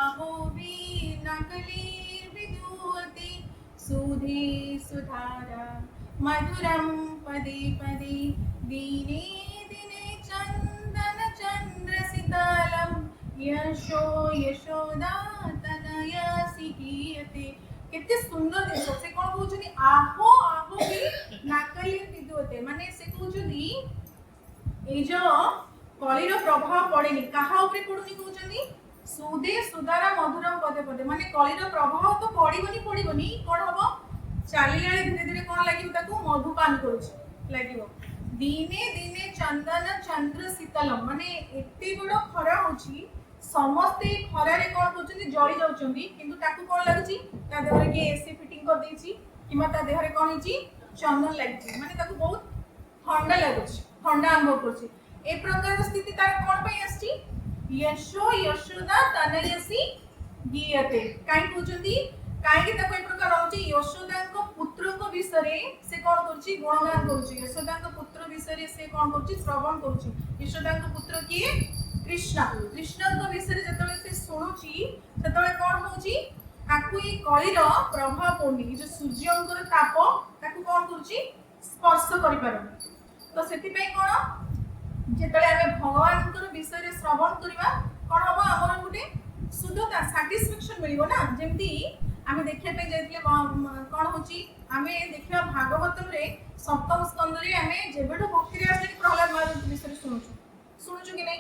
आहो वीणा कलीर विदुवती सुधे सुधारा मधुरम पदे पदे दीने दीने चंदन चंद्र शीतलम यशो यशोदा तनया सिकीयते केते सुंदर दिस से कोन कहउछनी आहो आहो भी नाकलीर विदुवते माने से कहउछनी ए जो कलीर प्रभाव पड़ेनी कहा ऊपर पड़ुनी कहउछनी सुधे सुधारा मधुरम पदे पदे माने कलीर प्रभाव तो पड़िबनी कोन हबो चालियाले धीरे धीरे कोन लागिबो ताकू मधुपान करूछ लागिबो दिने दिने चंदन चंद्र शीतलम माने एते बड़ खरा होची समस्ते खरा रे कोन करछन्ती जळी जाउछन्ती किंतु ताकू कोन लागछि ता देहरे के एसी फिटिंग कर देछि किमा ता देहरे कोन हिची चंदन लागिछि माने ताकू बहुत ठंडा लागुछि ठंडा अनुभव करछि ए प्रकार स्थिति तार कोन पई आछि यशो यशोदा तनयसी गीयते काई कहउछन्ती काई के ताको ए प्रकार रहउछि यशोदा को पुत्र को विषय से कोन करछि गुणगान करछि यशोदा को पुत्र विषय से कोन करछि श्रवण करछि यशोदा को पुत्र किए कृष्ण को विषय जतले से सुनुछि ततले कोन होछि ताकू ई कलीर प्रभाव पड़नी जो सूर्यंकर ताप ताकू कोन करछि स्पर्श करि पारबे तो सेति पई कोन जेतले आमे भगवानकर विषय श्रवण करिबा कोन हबो हमर गुटे शुद्धता सैटिस्फैक्शन मिलिबो ना जेमती आमे देखिया पे जाइतले कोन होछि आमे देखिया भागवतम रे सप्तम स्कंद रे आमे जेबेडो भक्ति रे आसे प्रहलाद महाराज विषय सुनुछु कि नै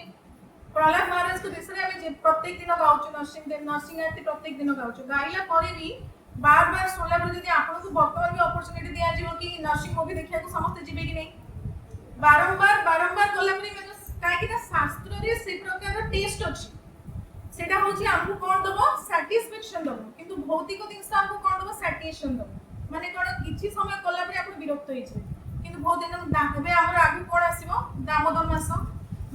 प्रहलाद महाराज को विषय आमे जे प्रत्येक दिन गाउछु नरसिंह आरती प्रत्येक दिन गाउछु गाइला परे भी बार बार सुनला पर यदि आपन को वर्तमान भी अपॉर्चुनिटी दिया जिवो कि नरसिंह मूवी देखिया को समस्त जिबे कि नै बारंबार गला परे काहे कि शास्त्र रे से प्रकार टेस्ट अछि सेटा होची हमको कोन दबो सैटिस्फैक्शन दबो किंतु भौतिक जिंस हमको कोन दबो सैटिस्फैक्शन दबो माने कोन किछि समय कला परे आपण विरक्त होई छै किंतु बहुत दिन दाबे हमर आगु कोन आसीबो दामोदर मास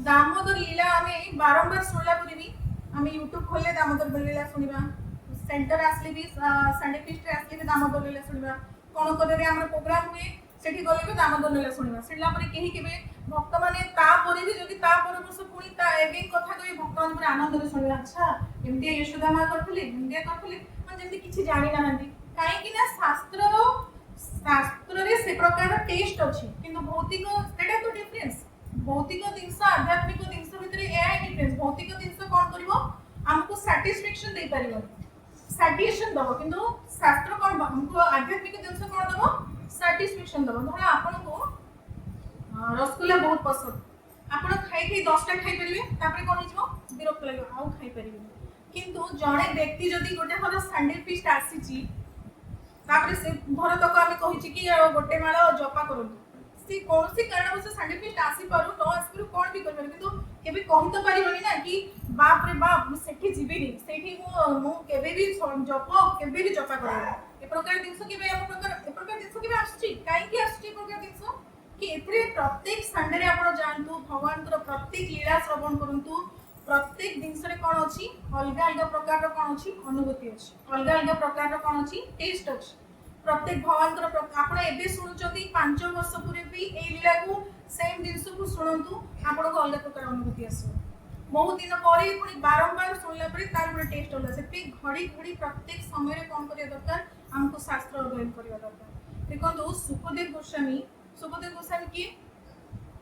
दामोदर लीला हमें बारंबार सुनला परे भी हमें YouTube खोलले दामोदर लीला सुनिबा सेंटर आसले भी संडे फीस्ट आसले भी दामोदर लीला सुनिबा कोन करे हमर प्रोग्राम हुए सेठी गले भी दामोदर लीला सुनिबा सेला परे केही केबे भक्त माने ता परे भी जदि ता पर वर्ष पुनी ता एगे कथा कहि भक्त मान पर आनंद रे सुनिबा अच्छा एमती यशोदा मा करथले इंडिया करथले मन जेमती किछि जानि नाहंती काहे कि ना शास्त्र रे से प्रकार टेस्ट अछि किंतु भौतिक सेटा तो डिफरेंस भौतिक जिंस आध्यात्मिक जिंस भितरे ए डिफरेंस भौतिक जिंस कोन करबो हमको सैटिस्फैक्शन दे परिबो सैटिस्फैक्शन दबो किंतु शास्त्र कोन हमको आध्यात्मिक जिंस कोन दबो सैटिस्फैक्शन दबो धर आपन को रसगुल्ला बहुत पसंद आपण खाई खाई 10 टा खाई परिबे तापर कोन हिजो विरक्त लागो आउ खाई परिबे किंतु जणे व्यक्ति जदी गोटे हर सैंडल फीस्ट आसीची तापर से धर तक आमे कहिची कि गोटे माळ जपा करंतु सी कोनसी कारण से सैंडल फीस्ट आसी पारु न आसी पारु कोन भी करबे किंतु केबे कहि तो परिबनी ना कि बाप रे बाप मु सेठी जिबिनी सेठी मु केबे भी जप केबे भी जपा करबे ए प्रकार दिनस केबे ए प्रकार दिनस केबे आछी काई कि आछी प्रकार दिनस कि एथरे प्रत्येक संडे रे आपण जानतु भगवान को प्रत्येक लीला श्रवण करंतु प्रत्येक दिन रे कोन अछि अलग अलग प्रकार रो कोन अछि अनुभूति अछि अलग अलग प्रकार रो कोन अछि टेस्ट अछि प्रत्येक भगवान को आपण एबे सुनचती 5 वर्ष पूरे भी ए लीला को सेम दिन को सुनंतु आपण को अलग प्रकार अनुभूति आसो बहुत दिन परे पुनी बारंबार सुनला परे तार पुरा टेस्ट होला सेते घड़ी घड़ी प्रत्येक समय रे कोन करिया दरकार हमको शास्त्र अध्ययन करिया दरकार देखो सुखदेव गोस्वामी की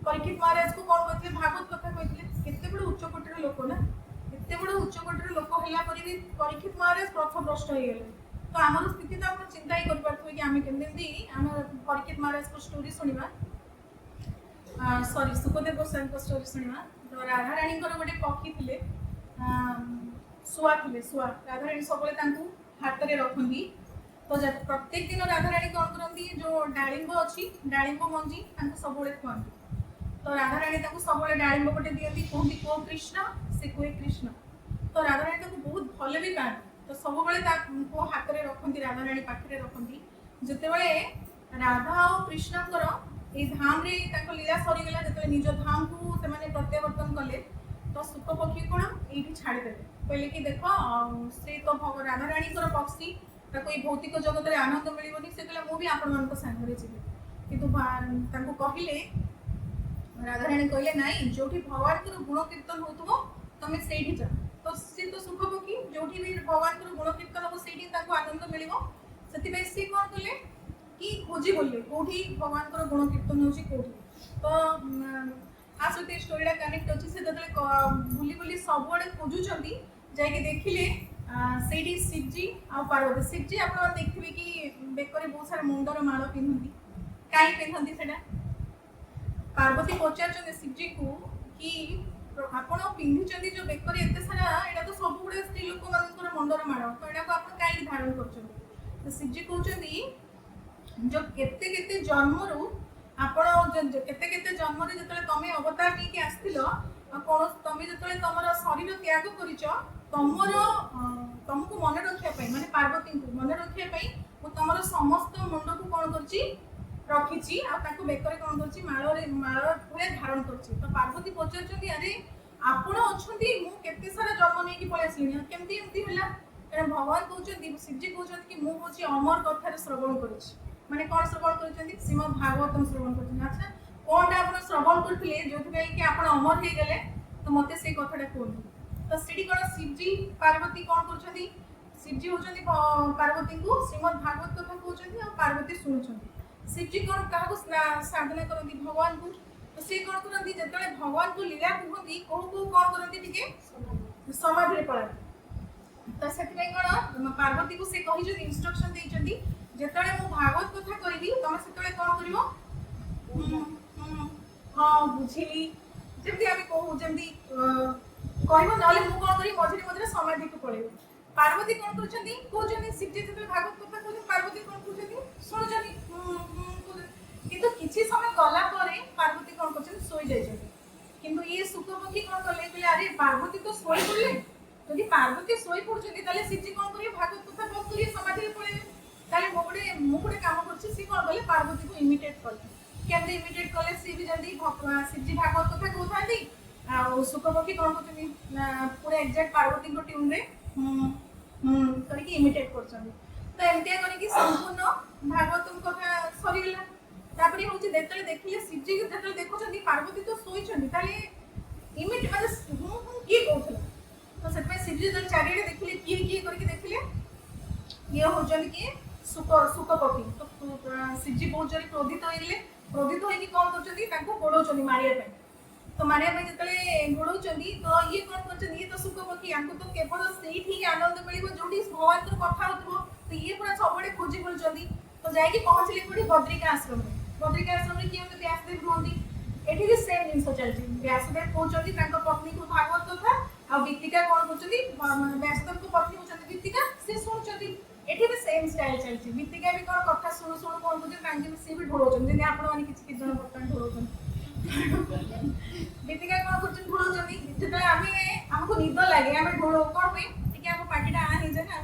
परीक्षित महाराज को कौन कहते भागवत कथा कहते केते बड़ उच्च कोटिर लोक ना एते बड़ उच्च कोटिर लोक होला परि भी परीक्षित महाराज प्रथम भ्रष्ट हो गेले तो हमर स्थिति तो आपण चिंता ही कर पाथो कि आमे केमदी हम परीक्षित महाराज को स्टोरी सुनिबा सॉरी सुखदेव गोस्वामी को स्टोरी सुनिबा तो राधा रानी को गोटे पक्षी थिले सुआ राधा रानी सबले तांकू हाथ रे रखंदी तो जब प्रत्येक दिन राधा रानी कौन करती जो डालिंब अच्छी डालिंब मंजी सब खुआती तो राधा रानी सब डालिंब गोटे दिखती कहती को कृष्ण से कहे कृष्ण तो राधा रानी बहुत भल भी पाती तो सब हाथ में रखती राधा रानी पाखे रखती जितेबाला राधा और कृष्णकर ये धाम रे लीला सरीगला जो निज धाम को प्रत्यावर्तन कले तो सुख पक्षी कौन ये छाड़ीदे कहले कि देख से तो राधा रानी पक्षी ताको ये भौतिक जगत रे आनंद मिलिबनी से कहला मु भी आपण मान को संगरे जिबे किंतु ताको कहिले राधा रानी कहले नाही जोठी भगवान को गुण कीर्तन होतबो तमे सेठी जा तो से तो सुख पकी जोठी भी भगवान को गुण कीर्तन हो सेठी ताको आनंद मिलिबो सेति बे से कोन कहले कि खोजी बोलले कोठी भगवान को गुण कीर्तन होची कोठी तो आसते स्टोरीला कनेक्ट अछि से दतले बुली बुली सबडे खोजुचंती जाके देखिले सेठी शिवजी आ पार्वती शिवजी आपण देखिबे कि बेकरे बहुत सारा मुंडर माळ पिनहंती काई पिनहंती सेटा पार्वती पचारचंदी शिवजी को कि आपण पिन्हिचंदी जो बेकरे एते सारा एटा तो सब गुडे स्त्री लोक मानकर मुंडर माळ तो एटा को आपण काई धारण करचंदी तो शिवजी कहउचंदी जो केते केते जन्मरु आपण केते केते जन्म रे जतले तमे अवतार नै कि आस्थिलो कोन तमे जतले तमरा शरीर त्याग करिचो तमर तुमको मन रखा माने पार्वती को मन रखा मु तुम समस्त मुंड को कौन रखी बेकर कौन कर माल भाई धारण कर तो पार्वती पचार अरे आपण अच्छा मुझे सारा जन्म नहीं पलि आसली केमती एमती है भगवान कहते शिवजी कहते कि मुझे अमर कथार श्रवण कर माने कौन श्रवण कर श्रीमद भागवतम श्रवण कर अच्छा कौन आप श्रवण करते जो कि आप अमर हो गले तो मत से कथाटा कहते तो सीडी कौन शिवजी पार्वती कौन कर शिवजी होचंदी पार्वती को श्रीमद भागवत कथा कहते और पार्वती शुणुंट शिवजी कौन क्या साधना करती भगवान को तो सी कौन करती जो भगवान को लीला कहती कौ कौ कौन करती समाधि पड़ाती तो से कौन पार्वती को से कही इंस्ट्रक्शन देती जिते मु भागवत कथा करी तुम से कौन कर हाँ बुझिली जमी आम कहूँ जमी कह ना मुझे कौन करी मझे मझे समाधि को पड़े पार्वती कौन कर शिवजी जो भागवत कथा कहते पार्वती कौन कर शुणुं किंतु किसी समय गला पार्वती कौन कर सोई जाइए किंतु ये सुखपक्षी कौन कले अरे पार्वती तो सोई पड़े যদি পার্বতী শোই পড়ছেন তাহলে শিবজি কোন করিবে ভাগবত কথা বক করিয়ে সমাধিরে পড়িবে তাহলে ମୁଁ ଗୋଟେ କାମ କରୁଛି ସି କଣ କଲେ ପାର୍ବତୀକୁ ଇମିଟେଟ୍ କଲେ କେମିତି ଇମିଟେଟ୍ କଲେ ସି ବି ଯଦି ଶିବଜି ଭାଗବତ କଥା କହୁଥାନ୍ତି ଆଉ ଶୁକପକ୍ଷୀ କଣ କରୁଛନ୍ତି ପୁରା ଏକ୍ଜାକ୍ଟ ପାର୍ବତୀଙ୍କ ଟ୍ୟୁନରେ କରିକି ଇମିଟେଟ୍ କରୁଛନ୍ତି ତ ଏମିତିଆ କରିକି ସମ୍ପୂର୍ଣ୍ଣ ଭାଗବତ କଥା ସରିଗଲା ତାପରେ ହଉଛି ଯେତେବେଳେ ଦେଖିଲେ ଶିବଜି ଯେତେବେଳେ ଦେଖୁଛନ୍ତି ପାର୍ବତୀ ତ ଶୋଇଛନ୍ତି ତାହେଲେ ଇମିଟ ମାନେ କିଏ କହୁଥିଲା ତ ସେଥିପାଇଁ ଶିବଜି ଯେତେବେଳେ ଚାରିଆଡ଼େ ଦେଖିଲେ କିଏ କିଏ କରିକି ଦେଖିଲେ ଇଏ ହଉଛନ୍ତି କିଏ ଶୁକପକ୍ଷୀ ତ ଶିବଜି ବହୁତ ଜୋରେ କ୍ରୋଧିତ ହେଇକି କଣ କରୁଛନ୍ତି ତାଙ୍କୁ ଗୋଡଉଛନ୍ତି ମାରିବା ପାଇଁ ତ ମାରିବା ପାଇଁ ଯେତେବେଳେ ଗୋଡଉଛନ୍ତି ତ ଇଏ କଣ କରୁଛନ୍ତି ଇଏ ତ ଶୁକପକ୍ଷୀ ୟାଙ୍କୁ ତ କେବଳ ସେଇଠି ହିଁ ଆନନ୍ଦ ମିଳିବ ଯୋଉଠି ଭଗବାନଙ୍କର କଥା ହଉଥିବ ତ ଇଏ ପୁରା ସବୁଆଡେ ଖୋଜି ବୁଲୁଛନ୍ତି ତ ଯାଇକି ପହଞ୍ଚିଲେ କୋଉଠି ବଦ୍ରିକା ଆଶ୍ରମରେ କିଏ ହଉଛି ବ୍ୟାସଦେବ ରୁହନ୍ତି ଏଠି ବି ସେମ୍ ଜିନିଷ ଚାଲିଛି ବ୍ୟାସଦେବ କହୁଛନ୍ତି ତାଙ୍କ ପତ୍ନୀକୁ ଭାଗବତ କଥା ଆଉ ବିତିକା କଣ କରୁଛନ୍ତି ବ୍ୟାସଦେବଙ୍କ ପତ୍ନୀ ହଉଛନ୍ତି ବିତିକା ସେ ଶୁଣୁଛନ୍ତି ଏଠି ବି ସେମ୍ ଷ୍ଟାଇଲ ଚାଲିଛି ବିତିକା ବି କଣ କଥା ଶୁଣୁ କଣ କରୁଛନ୍ତି ତାଙ୍କେ ବି ସିଏ ବି ଢୋଳଉଛନ୍ତି ଯେମିତି ଆପଣମାନେ କିଛି କିଛି ଜଣ ବର୍ତ୍ତମାନ ଢୋଳଉଛନ୍ତି ବିତିକା କଣ କରୁଛନ୍ତି ଢୋଳଉଛନ୍ତି ଯେତେବେଳେ ଆମକୁ ନିଦ ଲାଗେ ଆମେ ଢୋଳଉ କଣ ପାଇଁ ଟିକେ ଆମ ପାଟିଟା ହେଇଯାଏ ନା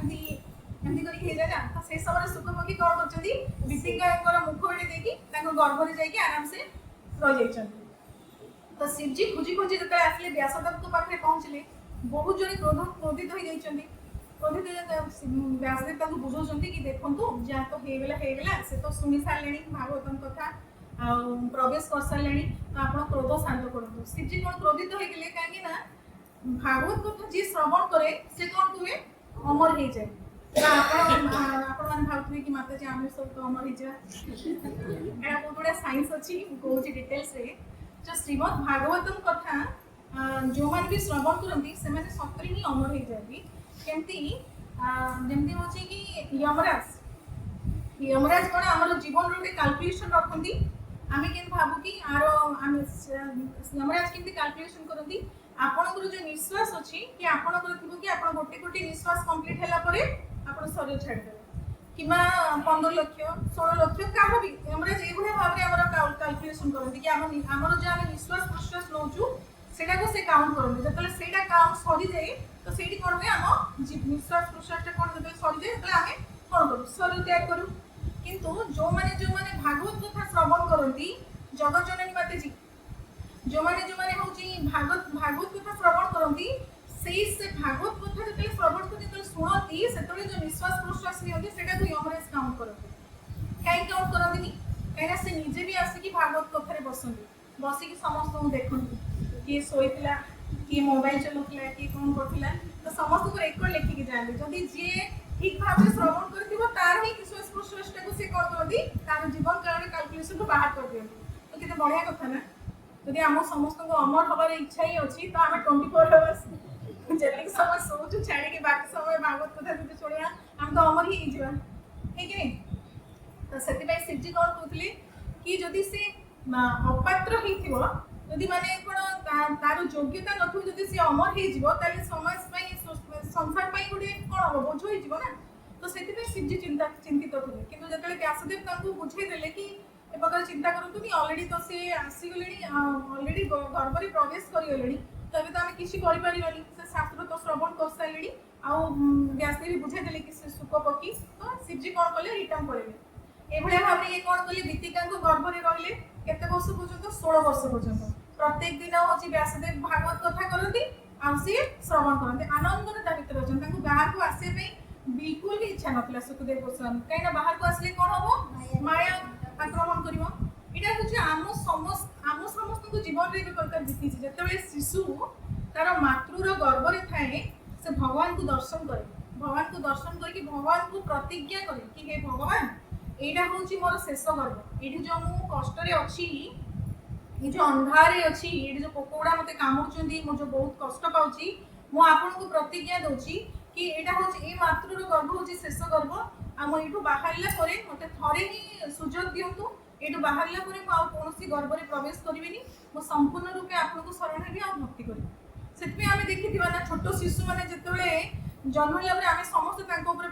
ଏମିତି କରିକି ହେଇଯାଏ ନା ତ ସେଇ ସମୟରେ ଶୁକପକ୍ଷୀ କଣ କରୁଛନ୍ତି ବିତିକାଙ୍କର ମୁଖ ବେଟେ ଦେଇକି ତାଙ୍କ ଗର୍ଭରେ ଯାଇକି ଆରାମସେ ରହିଯାଇଛନ୍ତି ତ ଶିବଜି ଖୋଜି ଯେତେବେଳେ ଆସିଲେ ବ୍ୟାସଦେବଙ୍କ ପାଖରେ ପହଞ୍ଚିଲେ ବହୁତ ଜୋରେ କ୍ରୋଧିତ ହେଇଯାଇଛନ୍ତି ବ୍ୟାସଦେବ ତାଙ୍କୁ ବୁଝାଉଛନ୍ତି କି ଦେଖନ୍ତୁ ଯାହା ତ ହେଇଗଲା ସେ ତ ଶୁଣି ସାରିଲେଣି ଭାଗବତଙ୍କ କଥା ଆଉ ପ୍ରବେଶ କରିସାରିଲେଣି ତ ଆପଣ କ୍ରୋଧ ଶାନ୍ତ କରନ୍ତୁ ଶିବଜି କଣ କ୍ରୋଧିତ ହେଇଗଲେ କାହିଁକି ନା ଭାଗବତ କଥା ଯିଏ ଶ୍ରବଣ କରେ ସେ କଣ ହୁଏ ଅମର ହେଇଯାଏ ଆପଣମାନେ ଭାବୁଥିବେ କି ମାତାଜୀ ଆମେ ସବୁ ତ ଅମର ହେଇଯିବା ଏଇଟା ବହୁତ ଗୁଡା ସାଇନ୍ସ ଅଛି ମୁଁ କହୁଛି ଡିଟେଲ୍ସରେ जो श्रीमद भागवतम कथा जो मैंने भी श्रवण करती से सतरे ही अमर हो जाती केमती जमती हूँ कि यमराज कौन आम जीवन रोटे कैलकुलेशन रखती आम के भावु कि आर यमराज केमती कैलकुलेशन करती आपणकर जो निश्वास अच्छी कि आपणकर थी कि आप गोटे गोटे निश्वास कंप्लीट है आप शरीर छाड़देवे कि 15 लक्ष 16 लक्ष क्या भी यमराज ये भाव में कैलकुलेशन करती कि आमर जो आम निश्वास प्रश्वास नौचु से काउंट करते जो काउंट सरी जाए तो से कौन हुए आम निश्वास प्रश्वास कौन जो सरी जाए आम कौन करूँ शरीर त्याग करूँ किंतु जो मैंने भागवत कथा श्रवण करती जगत जननी माताजी जो मैंने हूँ भागवत कथा श्रवण करती से भागवत कथा जो श्रवण को जो शुणती से जो निश्वास प्रश्वास नियंती से यमराज काउंट करते कहीं काउंट करती कहीं से निजे भी आसिक भागवत कथार बसती बसिकी समस्त देखती किए शोला किए मोबाइल चलाऊला किए कौन करूला तो समस्त को रेकर्ड लिखिकी जाते जदि जी ठीक भाव श्रवण कर तार ही निश्वास प्रश्वास को सी कौन करती तार जीवन काल कैलकुलेशन को बाहर कर दिखाते तो केते बढ़िया कथा ना जदि आम समस्त को अमर हबार इच्छा ही अच्छी तो आम 24 आवर्स जेतिक समय सोचु छाड़ी बाकी समय भागवत कथा जो शुणा आम तो अमर ही है कि तो से शिवजी कौन कहते कि जदि से अपात्र होती माने कौन तार योग्यता नथि जदि से अमर हो समाज संसार गोटे कौन हम बोझ हो ना तो से शिवजी चिंतित थे कि जो व्यासदेव बुझेदेले कि ए प्रकार चिंता करतु अलरेडी तो सी आसीगले अलरेडी गर्भ में प्रवेश करगले तो अभी तो आम किसी करें से शास्त्र तो श्रवण कर सारे व्यासदेव बुझेदेले कि से शूकपक्षी तो शिवजी कौन कले रिटर्न पड़े ये भाव में ये कौन कले बीतिका गर्भ में रही केते वर्ष पर्यंत 16 वर्ष पर्यंत प्रत्येक दिन हूँ व्यासदेव भागवत कथा करती सी श्रवण करते आनंद भर अच्छे बाहर को आसपा बिल्कुल भी इच्छा नाला सुखदेव गोस्वामी कहीं बाहर को आसले कौन हम माया आक्रमण कर आम समस्त जीवन में एक प्रकार बीती जो शिशु तार मातृर गर्भ में थाए से भगवान को दर्शन करे भगवान को दर्शन करके भगवान को प्रतिज्ञा करे कि हे भगवान यहाँ हूँ मोर शेष गर्भ ये जो मु कष्ट अच्छी ये जो अंधारे अच्छी ये जो पोकगुड़ा मत कामुड़ी मुझे बहुत कष्ट पाऊँगी मुझे प्रतिज्ञा दूसरी कि यहाँ हूँ ये मातृर गर्भ हूँ शेष गर्भ आठ बाहर मत थे ही सुजोग दिंतु ये बाहर कौन गर्भ में प्रवेश करी मो संपूर्ण रूपे आपको शरण भी आ भक्ति करी से आम देखी ना छोट शिशु मैंने जो जन्म है आम समस्त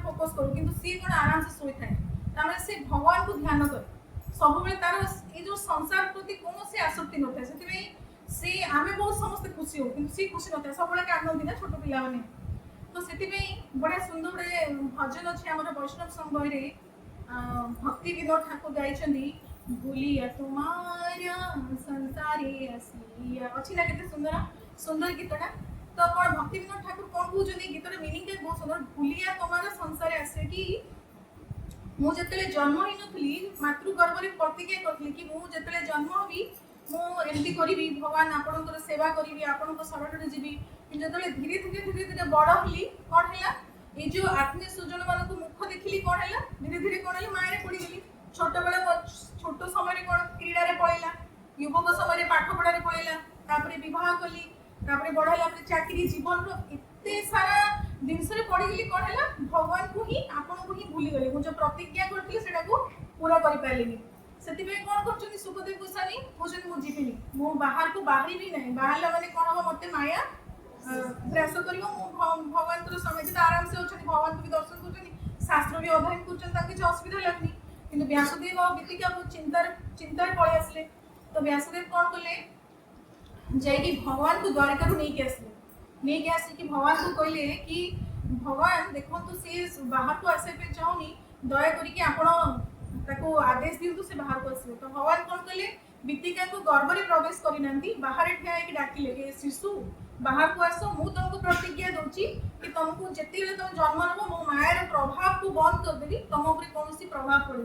फोकस करूँ कि सी कौन आराम से शोई थाए से भगवान को ध्यान करे सब तार ये जो संसार प्रति कौन आसक्ति न था से आम बहुत समस्त खुशी हो कि सी खुशी न था सब कांदी ना छोट पिला तो से बड़ा सुंदर गोटे भजन अच्छे आम वैष्णव संघ भक्ति विनोद ठाकुर गाई भूलिया तुम्हारा संसारे आसिया अच्छी ना के सुंदर सुंदर गीतटा। तो कौन भक्ति विनोद ठाकुर कौन कहते गीतर मिनिंग बहुत सुंदर भूलिया तुम्हारा संसार आसे कि मुझे जन्म ही नी मातृगर्भ में प्रतिज्ञा करी कि मुझे जन्म हबी मुझे करी भगवान आपणकर सेवा करी आपण शरण जी जो धीरे धीरे धीरे धीरे बड़ हली कौन है ये जो आत्मीय स्वजन मान मुख देखिली कौन है धीरे धीरे कौन है माया पड़गली छोट बेला छोट समय कौन क्रीड़ा पड़ेगा युवक समय पाठ पढ़ा पड़ेगा बह कली बड़ा चाकरी जीवन एत सारा जिनस पड़गली कौन है भगवान को ही आपन को ही भूलीगली मुझे प्रतिज्ञा करी पूरा करें से कौन कर सुखदेव गोस्वामी कहते मुझे जीविनी मु बाहर को बाहरी भी ना बाहर मैंने कौन हम मत माया ग्रास कर भगवान समय तो आराम से अच्छे भगवान को भी दर्शन कर शास्त्र भी अध्ययन कर असुविधा लगनी कि व्यासदेव और गीतिका बहुत चिंतार पलि आसले। तो व्यासदेव कौन कले जाकि भगवान को द्वारका नहीं आसले आसिक भगवान को कहले कि भगवान देखो सी बाहर को आसपा चाहूनी दया करके आदेश दिंतु से बाहर को आसवे। तो भगवान कौन कले बीतिका को गर्भ में प्रवेश करना बाहर ठिया डाकिले शिशु बाहर को आस मु तुमको प्रतिज्ञा दूची कि तुमको जिते तुम जन्म नब मो मायार प्रभाव को बंद करदेवी तुम उपर कौन प्रभाव पड़ो।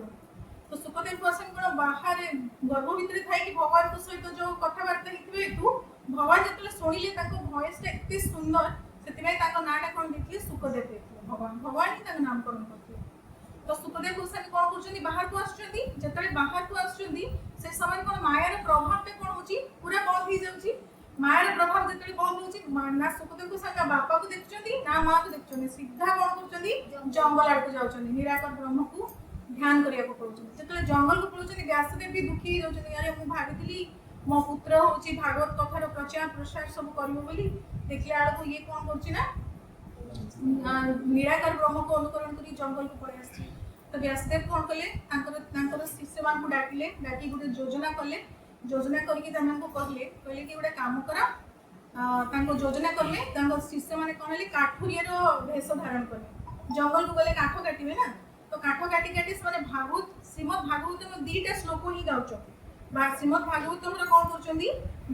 तो सुखदेव गोस्वामी कौन बाहर गर्भ भितर थाई कि भगवान सहित जो कथबार्ता हेतु हेतु भगवान जो शुणिले भयस एत सुंदर से नाटा कौन देखिए सुखदेव भगवान भगवान ही नामकरण करते। तो सुखदेव गोस्वामी कौन कर बाहर को आसते बाहर को आसे समय कौन मायार प्रभाव कौन हो पूरा बंद हो जाऊँगी मायार प्रभाव जो बंद हो ना सुखदेव गोस्वामी बापा को देखुं ना माँ को देखुं सीधा कौन कर जंगल आड़ को जाऊँ निराकर ब्रह्म को ध्यान करने को पड़े जो जंगल को पड़े व्यासदेव भी दुखी हो जाती अरे मुझे भावी मो पुत्र हूँ भागवत कथार प्रचार प्रसार सब कर देखला बेलू ये कौन कर निराकार ब्रह्म को अनुकरण कर जंगल को पड़े आस। तो व्यासदेव कौन कले शिष्य मान को डाकिले डाकी गोटे योजना कले योजना करके कहले कहले कि गोटे काम कर योजना कले शिष्य मैंने कौन है काठुरिया भेष धारण कले जंगल को गले काठ काटे ना। तो काठ काटी काटी से भागवत श्रीमद भागवत में 2टा श्लोक ही गाँव श्रीमद भागवत कौन कर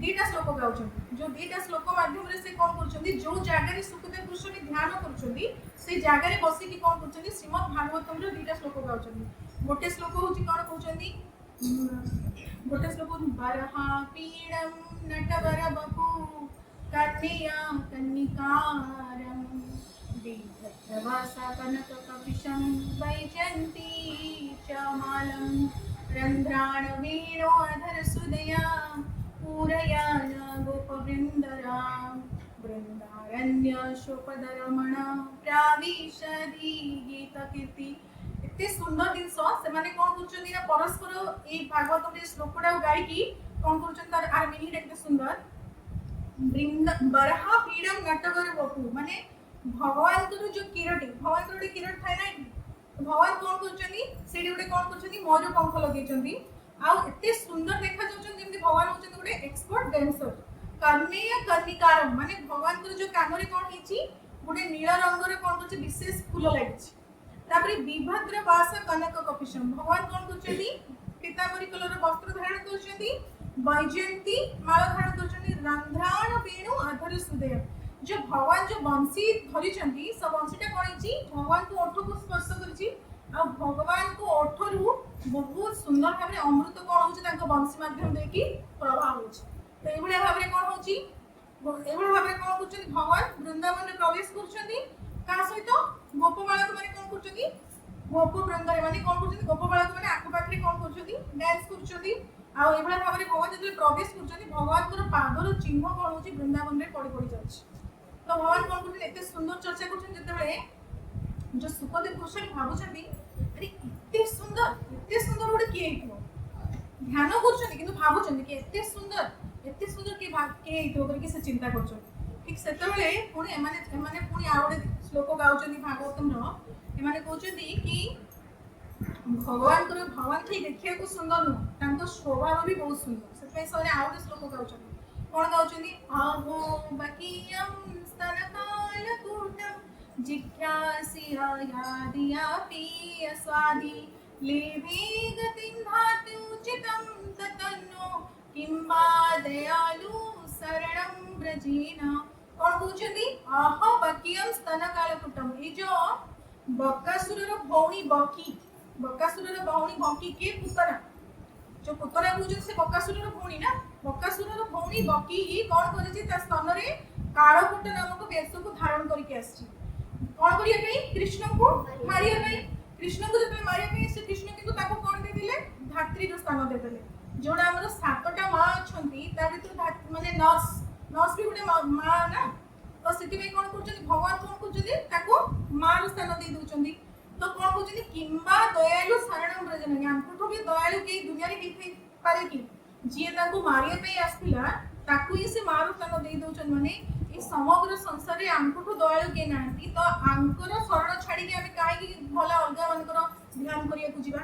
2टा श्लोक गाँव जो 2टा श्लोक मध्यम से कौन कर जो जगह सुखदेव गोस्वामी ध्यान कर जगह बसिकी कौन कर श्रीमद भागवतम 2टा श्लोक गाँव गोटे श्लोक हूँ कौन कहते गोटे श्लोक बरहा पीड़म नटवर बपु कन्या कन्निकारम दीर्घवासा कनक कपिशं वैजयन्ती च मालं रन्ध्राण वेणोधर सुदया पूरयान गोपवृन्दरा वृन्दारण्य शोकदरमण प्राविशदि गीतकीर्ति एते सुंदर जिनस से कौन कर परस्पर ये भागवत श्लोकटा गायकी कौन कर आर मिनिंग एते सुंदर बरहा पीड़म नटवर बपु माने भगवान को जो किरटी भगवान गोटे किरट थाए ना भगवान कौन कर गोटे कौन कर मयूर पंख लगे आते सुंदर देखा जमी भगवान होती गोटे एक्सपर्ट डांसर कर्णेय कर्णिकार माने भगवान को जो कान में कौन है गोटे नील रंगर कौन कर विशेष फूल लगी विभद्र वास कनक कपिशम भगवान कौन कर पीतांबरी कलर वस्त्र धारण कर वैजयंती माल धारण कर रंध्राण वेणु अधर सुदय जो भगवान जो बंशी धरी सब बंशीटा कौन है भगवान को ओठ को स्पर्श कर भगवान को ओठर बहुत सुंदर भाव अमृत कौन हो बंशी मध्यम देखी प्रभाव हो तो ये भाव में कौन हो भाव में कौन कर भगवान वृंदावन में प्रवेश कर सहित गोपबालक मैंने कौन कर गोप वृंदारे मैंने कौन कर गोपबालक मैंने आखपाखे कौन कर डांस कर भाव में भगवान जो प्रवेश कर भगवान को पादर चिन्ह कौन हो वृंदावन में पड़ पड़ जाए। तो भगवान कौन कर सुंदर चर्चा कर जो सुखदेव गोस्वामी भावुं अरे एत सुंदर गोटे किए ध्यान कर भावुं कि एत सुंदर किए से चिंता कर ठीक से पुणी पुणी आ गए श्लोक गाँव भागवतम एमाने कहते कि भगवान खाली देखा को सुंदर नुह स्वभाव भी बहुत सुंदर से आउ गए श्लोक गाँव कौन गाँव अहो बाकी स्तनकालकूटं जिज्ञासयादियापि अस्वादि लेभे गतिं भाति उचितं ततन्नो किं वा दयालु शरणं व्रजेन। कौन कहउछंती अह बकियम स्तनकालकुटम। ये जो बकासुरर भौणी बकी, बकासुरर भौणी बकी के पुतना, जो पुतना कहउछन से बकासुरर भौणी ना, बकासुरर भौणी बकी ही कौन करिछि ता स्तन रे कालकुट नामक वेश को धारण करके आछि। कौन करिया पे कृष्ण को मारिया पे, कृष्ण को जब मारिया पे से कृष्ण किंतु ताको कौन दे दिले धात्री रो स्थान दे दिले। जोडा हमर सातटा मां अछंती ता भीतर माने नर्स, नर्स भी गुटे मां ना, तो सिटी में कौन करछन भगवान कौन करछन ताको मां रो स्थान दे दोछंती। तो कौन कहउछन किंबा दयालु शरणं व्रजन, यांको भी दयालु के दुनिया रे हेथि पारे कि जे ताको मारिया पे आस्थिला ताको ही से मां रो स्थान दे दोछन। माने ए समग्र संसार रे आंको दयालु के नांती, तो आंकर शरण छाड़ी के आमे काहे कि भला अलगा मानकर ध्यान करिया को जिबा।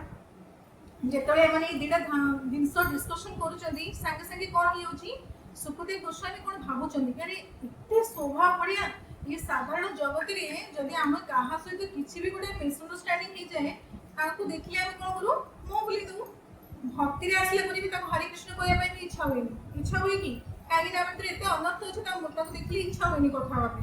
जेतले माने दिटा जिनस डिस्कशन करूचंदी संगे संगे कोन ही होची सुखदेव गोस्वामी कोन भाबुचंदी अरे इते शोभा बढ़िया ये साधारण जगत रे जदी हम काहा सहित किछि भी गोटे मिसअंडरस्टैंडिंग हे जाए ताको देखि हम कोन करू मो बोली दउ। भक्ति रे आसले करी भी ता हरे कृष्ण कहया पे भी इच्छा होइनी, इच्छा होई कि काहे ना भीतर एते अनर्थ अछि ता मोटा को देखली इच्छा होइनी कथा होबे।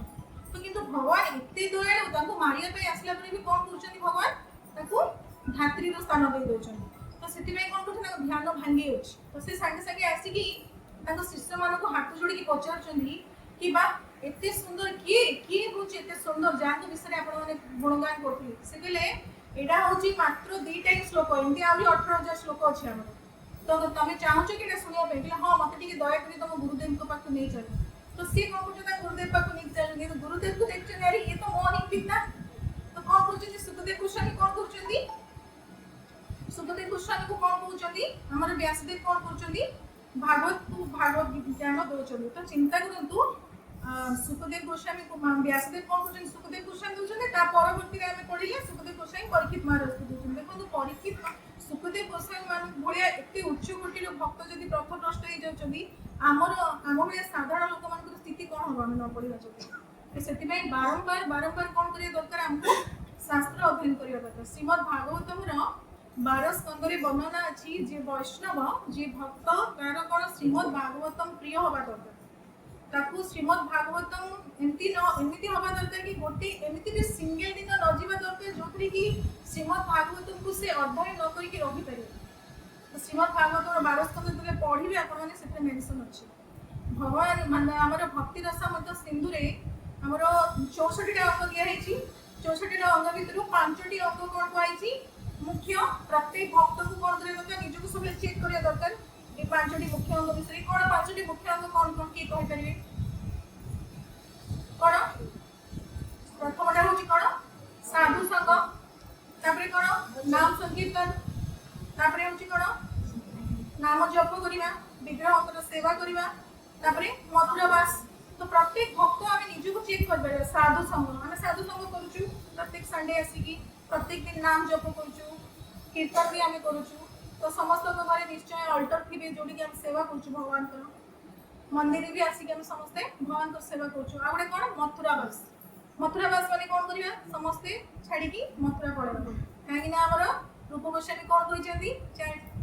तो किंतु भगवान एते दयालु ताको मारिया पे आसला करी भी कोन करचंदी भगवान ताको धात्री रो स्थान दे दोचंदी। तो सेति में कोन करथना ध्यान भांगी अछि। तो से संगे संगे आसी कि ताको शिष्य मान को हाथ जोड़ी के पचारचंदी कि बा एते सुंदर किए होची एते सुंदर जाको विषय आपण माने गुणगान करथि। से कहले एडा होची मात्र 2 टाइम श्लोक एंती आउरी 18000 श्लोक अछि हमर। तो तमे चाहूछ कि एटा सुनिया पे कि हां मते टिके दया करी तम गुरुदेव को पाख नै चल। तो से कोन करछ ता गुरुदेव पाख नै चल कि गुरुदेव को देखछ अरे ये तो मोर ही ना। तो कोन करछ जे सुखदेव गोस्वामी कोन करछंदी, सुखदेव गोस्वामी को कोन कहउछंदी हमर व्यासदेव कोन करछंदी भागवत को भागवत ज्ञान दोछंदी। तो चिंता करंतु सुखदेव गोस्वामी को व्यासदेव कोन करछंदी सुखदेव गोस्वामी दोछंदी ता परवर्ती रे हम पढिले सुखदेव गोस्वामी परीक्षित महाराज को दोछंदी। देखो परीक्षित सुखदेव गोस्वामी मान भलिया एते उच्च कोटि रो भक्त जदी पथभ्रष्ट हे जाउछंदी हमर भलिया साधारण लोक मान को स्थिति कोन होबा न पढिबा जति। तो सेति में बारंबार बारंबार कोन करिया दरकार हमको शास्त्र अध्ययन करिया दरकार। श्रीमद् भागवतम रो 12 स्कंद रे वर्णना अछि जे वैष्णव जे भक्त तार कोन श्रीमद् भागवतम प्रिय होबा दरकार। ताकू श्रीमद् भागवतम एमती होबा दरकार कि गोटे एमती भी सिंगल दिन न जीवा दरकार जोथि कि श्रीमद् भागवतम को से अध्ययन न करी कि रहि पारे। तो श्रीमद् भागवतम 12 स्कंद जले पढिबे आपण माने सेते मेंशन अछि। भगवान माने हमर भक्ति रस मत सिंधु रे हमर 64 टा अंग दिया हेछि। 64 टा अंग भितरु 5 टी अंग कोन पाइछि मुख्य प्रत्येक भक्त को कोन करे दरकार निज को सब चेक करिया दरकार। ए 5 टी मुख्य अंग विषय कोन 5 टी मुख्य अंग कोन कोन की कहि परिबे कोन प्रथमटा होछि कोन साधु संग, तापरे कोन नाम संकीर्तन, तापरे होछि कोन नाम जप करिबा, विग्रह को सेवा करिबा, तापरे मथुरावास। तो प्रत्येक भक्त आमे निज को चेक कर परिबा। साधु संग आमे साधु संग करूछु प्रत्येक संडे आसी की प्रत्येक दिन नाम जप करूछु, कीर्तन भी आमे करूछु। तो समस्त घरे निश्चय अल्टर थिबे जोडी के हम सेवा करूछु भगवान को मंदिर भी आसी के हम समस्त भगवान को सेवा करूछु। आ गुडे कोन मथुरावास, मथुरावास माने कोन करिया समस्त छाडी की मथुरा पळेबा। काहे ना हमर रूप गोस्वामी कोन कहिसेंती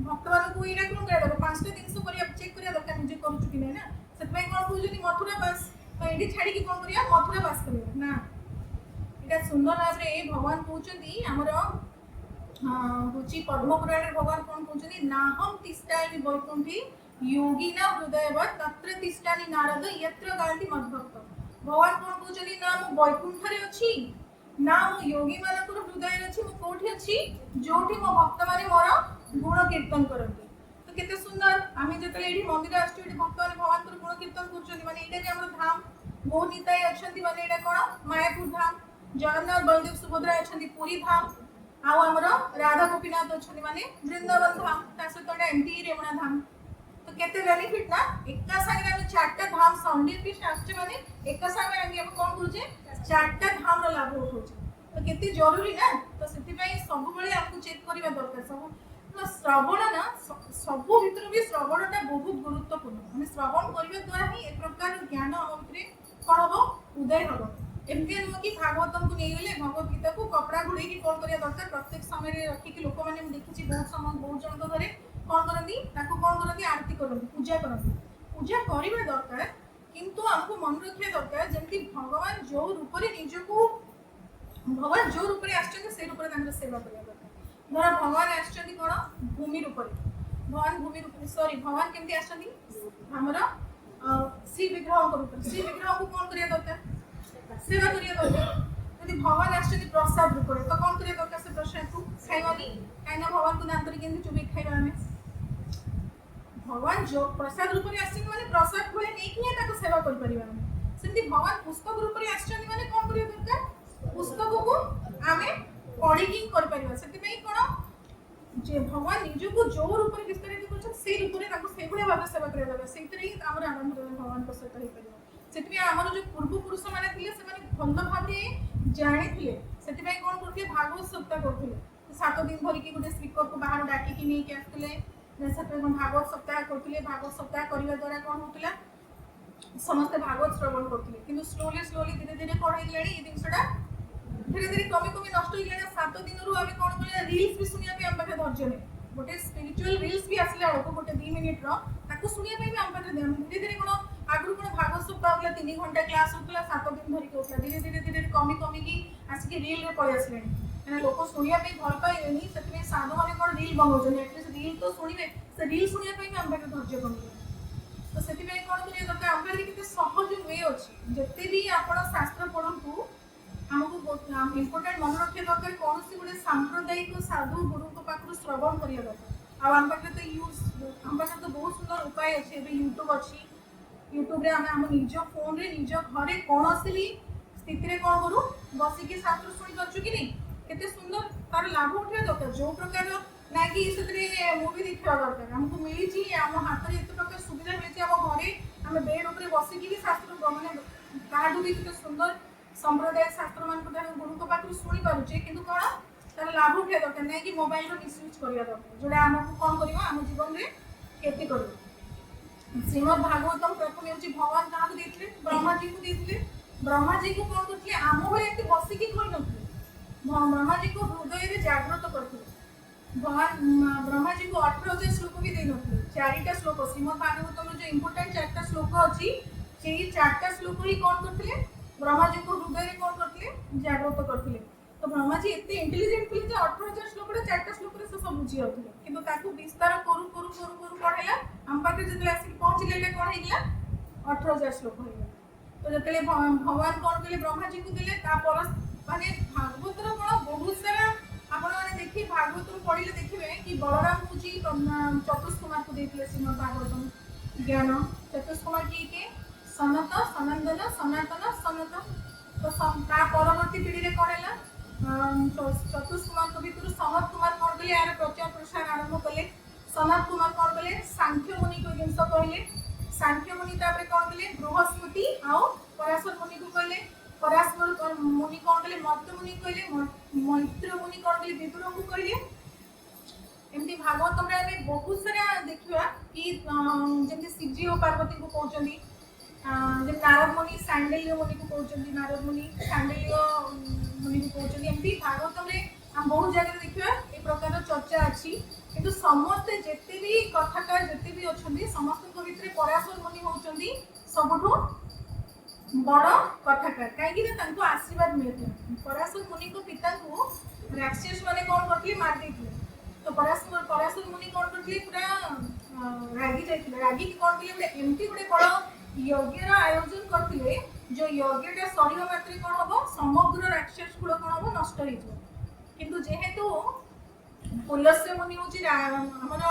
भक्त मान को इरा कोन करे 5टा दिन से करिया चेक करिया दरकार निजे करूछु कि नै ना। सेतबै कोन कहउछनी मथुरावास तो एडी छाडी की कोन करिया मथुरावास करिया ना। एटा सुंदर भाव रे भगवान कहउछनी हमर होची पद्म पुराण रे भगवान कोन कहउछनी नाहम तिष्ठामि वैकुंठी योगिना हृदयवत तत्र तिष्ठानि नारद यत्र गान्ति मद्भक्त। भगवान कोन कहउछनी ना मु वैकुंठ रे अछि ना मु योगी मानकर हृदय रे अछि, मु कोठी अछि जोठी मो भक्त माने मोर गुण कीर्तन करंती। तो केते सुंदर आमे जतले एडी मंदिर आछी एडी भक्त माने भगवान कर गुण कीर्तन करछनी माने एटा जे हमर धाम बहुत निताय अछंती माने एटा कोन मायापुर धाम, जगन्नाथ बलदेव सुभद्रा अछंती पुरी धाम, आ हमर राधा गोपीनाथ अछंती माने वृंदावन धाम, ता सहित एमटी रेवणा धाम। तो केते बेनिफिट ना एका संगे हम 4टा धाम सौंदर्य भी शास्त्र माने एका संगे हम कोन करूचे 4टा धाम रो लाभ उठाउचे। तो केते जरूरी ना। तो सेति पई सब बेले आपको चेक करिवा दरकार। सब तो श्रवण ना सब भीतर भी श्रवणटा बहुत गुरुत्वपूर्ण। हम श्रवण करिवा द्वारा ही एक प्रकार ज्ञान हम भितरे कोन हो उदय हो। एमती नुह कि भागवतम को नहीं गले भगवत गीता को कपड़ा घोड़े की कौन करिया दरकार प्रत्येक समय रखिक लोक मैंने देखी बहुत समय बहुत जन घरे कौन करती कौन करती आरती करती पूजा करती पूजा करने दरकार किंतु हमको मन रखा दरकार जमी भगवान जो रूप से निजक भगवान जो रूप से आसे रूप से सेवा करवा दरकार धर भगवान आसछन्ति कौन भूमि रूप भगवान भूमि रूप सॉरी भगवान केमती आसछन्ति हमर श्री विग्रह रूप श्री विग्रह को कौन करिया दरकार सेवा करिया दरकार यदि भगवान आसछन्ति प्रसाद रूप तो कौन करिया दरकार से प्रसाद को खाइबानी कहीं भगवान को दांतरे केमती चुबी खाइबा आमे भगवान जो प्रसाद रूप से आसछन्ति माने प्रसाद भले नहीं कि ताको सेवा कर परिबा सेमती भगवान पुस्तक रूप से आसछन्ति माने कौन करिया दरकार पुस्तक को आमे पढ़िकी कर परिबा सेति में कोन जे भगवान निज को जो रूप में विस्तारित कर से रूप में ताको से गुणे भाव सेवा करिया दरकार सेति ही हमर आनंद भगवान को सहित हो परिबा सेति हमर जो पूर्व पुरुष माने थिले से माने भल भाव जानी थिले सेति में कोन करथिले भागवत सप्ताह करथिले 7 दिन धरि की गुटे स्पीकर को बाहर डाकी की नहीं के आथिले से भागवत सप्ताह करथिले भागवत सप्ताह करबा द्वारा कोन होतिला समस्त भागवत श्रवण करथिले किंतु स्लोली स्लोली धीरे धीरे कोन हे गेलानी ए जिंसटा धीरे धीरे कमी कमी नष्ट हो गया 7 दिन रु आमे कोन बोले रील्स भी सुनिया पे हम पाखे धैर्य नै गोटे स्पिरिचुअल रील्स भी आसले आको गोटे 2 मिनिट रो ताको सुनिया पे भी हम पाखे धीरे धीरे कोन आगु कोन भागवत सप्ताह होतला 3 घंटा क्लास होतला 7 दिन धरि होतला धीरे धीरे धीरे कमी कमी की आसी रील रे पळे आसलेनी एना लोक सुनिया पे भल पाइलेनी सेतमे साधु माने कोन रील बनौजन एटलीस्ट रील तो सुनिबे से रील सुनिया पे भी हम पाखे धैर्य कमी तो सेति पे कोन करिया दरकार हम पाखे केते सहज वे अछि जते भी आपण शास्त्र पढंतु हमको इम्पोर्टेंट मन रखा दरकार कौन सी गोटे सांप्रदायिक साधु गुरु पाखु श्रवण करिया दरकार आम पाखे तो यूज आम पाखे तो बहुत सुंदर उपाय अच्छे यूट्यूब अच्छी यूट्यूब रे आम निज फोन रे निज घरे कौन भी स्थिति रे कौन करूँ बसिकी शास्त्र शुणी पार्छु कि नहीं केते सुंदर तार लाभ उठा दरकार जो प्रकार ना कि मुवी देखा दरकार हमको मिली आम हाथ में एत प्रकार सुविधा मिली आम घरे आम बेड उपर बसिकी भी शास्त्र मैंने ताठू भी सुंदर संप्रदाय शास्त्र मान गुरु को पाखु शुणी पारुचे किंतु कौन तार लाभ उठा दरकार ना कि मोबाइल रो मिसयूज करिया दरकार जोड़ा हमको कौन करबा हम जीवन रे खेती करबा श्रीमद् भागवतम प्रथम होची भगवान का देथिले ब्रह्मा जी को देथिले ब्रह्मा जी को कौन करथिले आम भले एते बसी की कोइ नथिले ब्रह्मा जी को हृदय रे जागृत करथिले भगवान ब्रह्मा जी को 18,000 श्लोक भी दे नथिले चारिटा श्लोक श्रीमद् भागवतम जो इंपोर्टेंट चारटा श्लोक अछि सेही चारटा श्लोक ही कौन करथिले ब्रह्मा जी को हृदय रे कौन करथिले जागृत करथिले तो ब्रह्मा जी एते इंटेलिजेंट थिले जे 18,000 श्लोक रे चारटा श्लोक रे से सब बुझी होथिले किंतु ताकू विस्तार करू करू करू करू पढेला हम पाखे जतले आसी पहुंचले ले कोन हेला 18,000 श्लोक होइला तो जतले भगवान कौन कले ब्रह्मा जी को दिले ता पर माने भागवत रो कोन बहुत सारा आपण माने देखि भागवत रो पढिले देखिबे कि बलराम जी चतुष्कुमार को देथिले श्रीमद् भागवतम ज्ञान चतुष्कुमार जी के सनत सनंदन सनातन सनत तो ता परवर्ती पीढ़ी रे कोन हैला चतुष्कुमार को भीतर सनत कुमार कौन कले यार प्रचार प्रसार आरंभ कले सनत कुमार कौन कले सांख्य मुनि को जिनस कहले सांख्य मुनि तापर कौन कले बृहस्पति आउ पराशर मुनि को कहले पराशर मुनि कौन कले मत्त मुनि कहले मैत्र मुनि कौन कले विदुर को कहले एमती भागवत रे हमें बहुत सारा देखिबा कि जेमती शिवजी और पार्वती को कहउचंदी जे नारद मुनि सांडल्य मुनि को कहउचंदी नारद मुनि सांडल्य मुनि को कहउचंदी एमती भागवत रे हम बहुत जगह देखिबा ए प्रकार चर्चा अछि किंतु समस्त जेते भी कथाकार जेते भी अछंदी समस्त को भितरे पराशर मुनि होउचंदी सबठो बड़ कथाकार काहे कि तांको आशीर्वाद मिलते पराशर मुनि को पिता को राक्षस माने कोन करथि मार देथिले तो पराशर मुनि कोन करथि पूरा रागी जाइथिले रागी की कोन केले एमती गुडे बड़ यज्ञ आयोजन करथिले जो यज्ञटा सरिवा मात्रे कोन हबो समग्र राक्षस कुल कोन हबो नष्ट हो जिवो किंतु जेहेतु पुलस्त्य मुनि होची हमर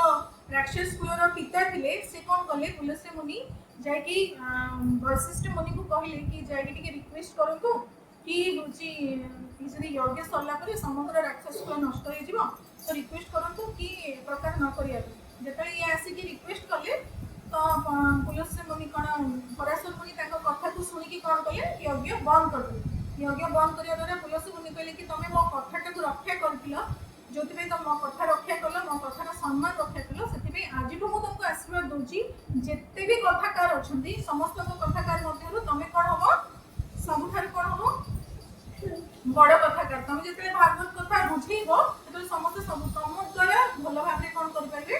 राक्षस कुलर पिता थिले से कोन कले पुलस्त्य मुनि जाय कि वशिष्ठ मुनि को कहले कि जाय कि रिक्वेस्ट करंतु कि होची इसरी यज्ञ सरला परे समग्र राक्षस कुल नष्ट हो जिवो तो रिक्वेस्ट करंतु कि प्रकार न करिया जेतले ये आसी कि रिक्वेस्ट करले तो पुलस्त्य मुनि कोन पराशर मुनि ताको कथा को सुनी कि कोन कले यज्ञ बंद कर दिले यज्ञ बंद करिया द्वारा पुलस्त्य मुनि कहले कि तमे मो कथाटा को रक्षा करथिलो जोतिबे तो मो कथा रक्षा कलो मो कथार सम्मान रक्षा कलो सेतिबे आजिठु मो तुमको आशीर्वाद दोची जेते भी कथाकार अछंदी समस्त को कथाकार मध्यरु तमे कोन हबो सबुठार कोन हबो बड़ कथा तुम जो भागवत कथा बुझेब तो समस्त सब तुम द्वारा भल भाव कौन करें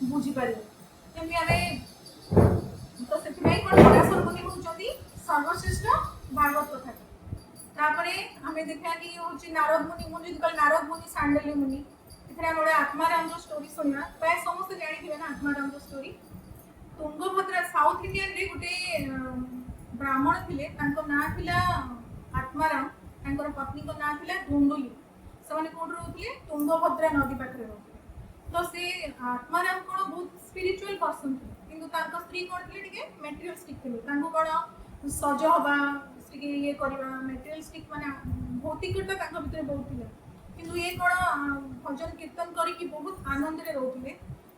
बुझीपर जमी आम तो से पराशर मुनि होती सर्वश्रेष्ठ भागवत कथा तापर आम देखा कि हूँ नारद मुनि मुझे नारद मुनि सांडल्य मुनि इतने गोटे आत्माराम स्टोरी शुणा प्राय समस्त जानी ना Atmaram story Tungabhadra south Indian रे गोटे ब्राह्मण थे ना था आत्माराम पत्नी को ना था धुंडुली से कौन रोते तुंगभद्रा नदी पाखे रोते तो से आत्माराम कौन बहुत स्पिरिचुअल पर्सन थे कि स्त्री कौन थे मेटेरियलिस्टिक थे कौन सज हवा ये करवा मेटेरियलिस्टिक माने भौतिकता भितर बहुत थी किंतु ये कौन भजन कीर्तन करके बहुत आनंद रे रोते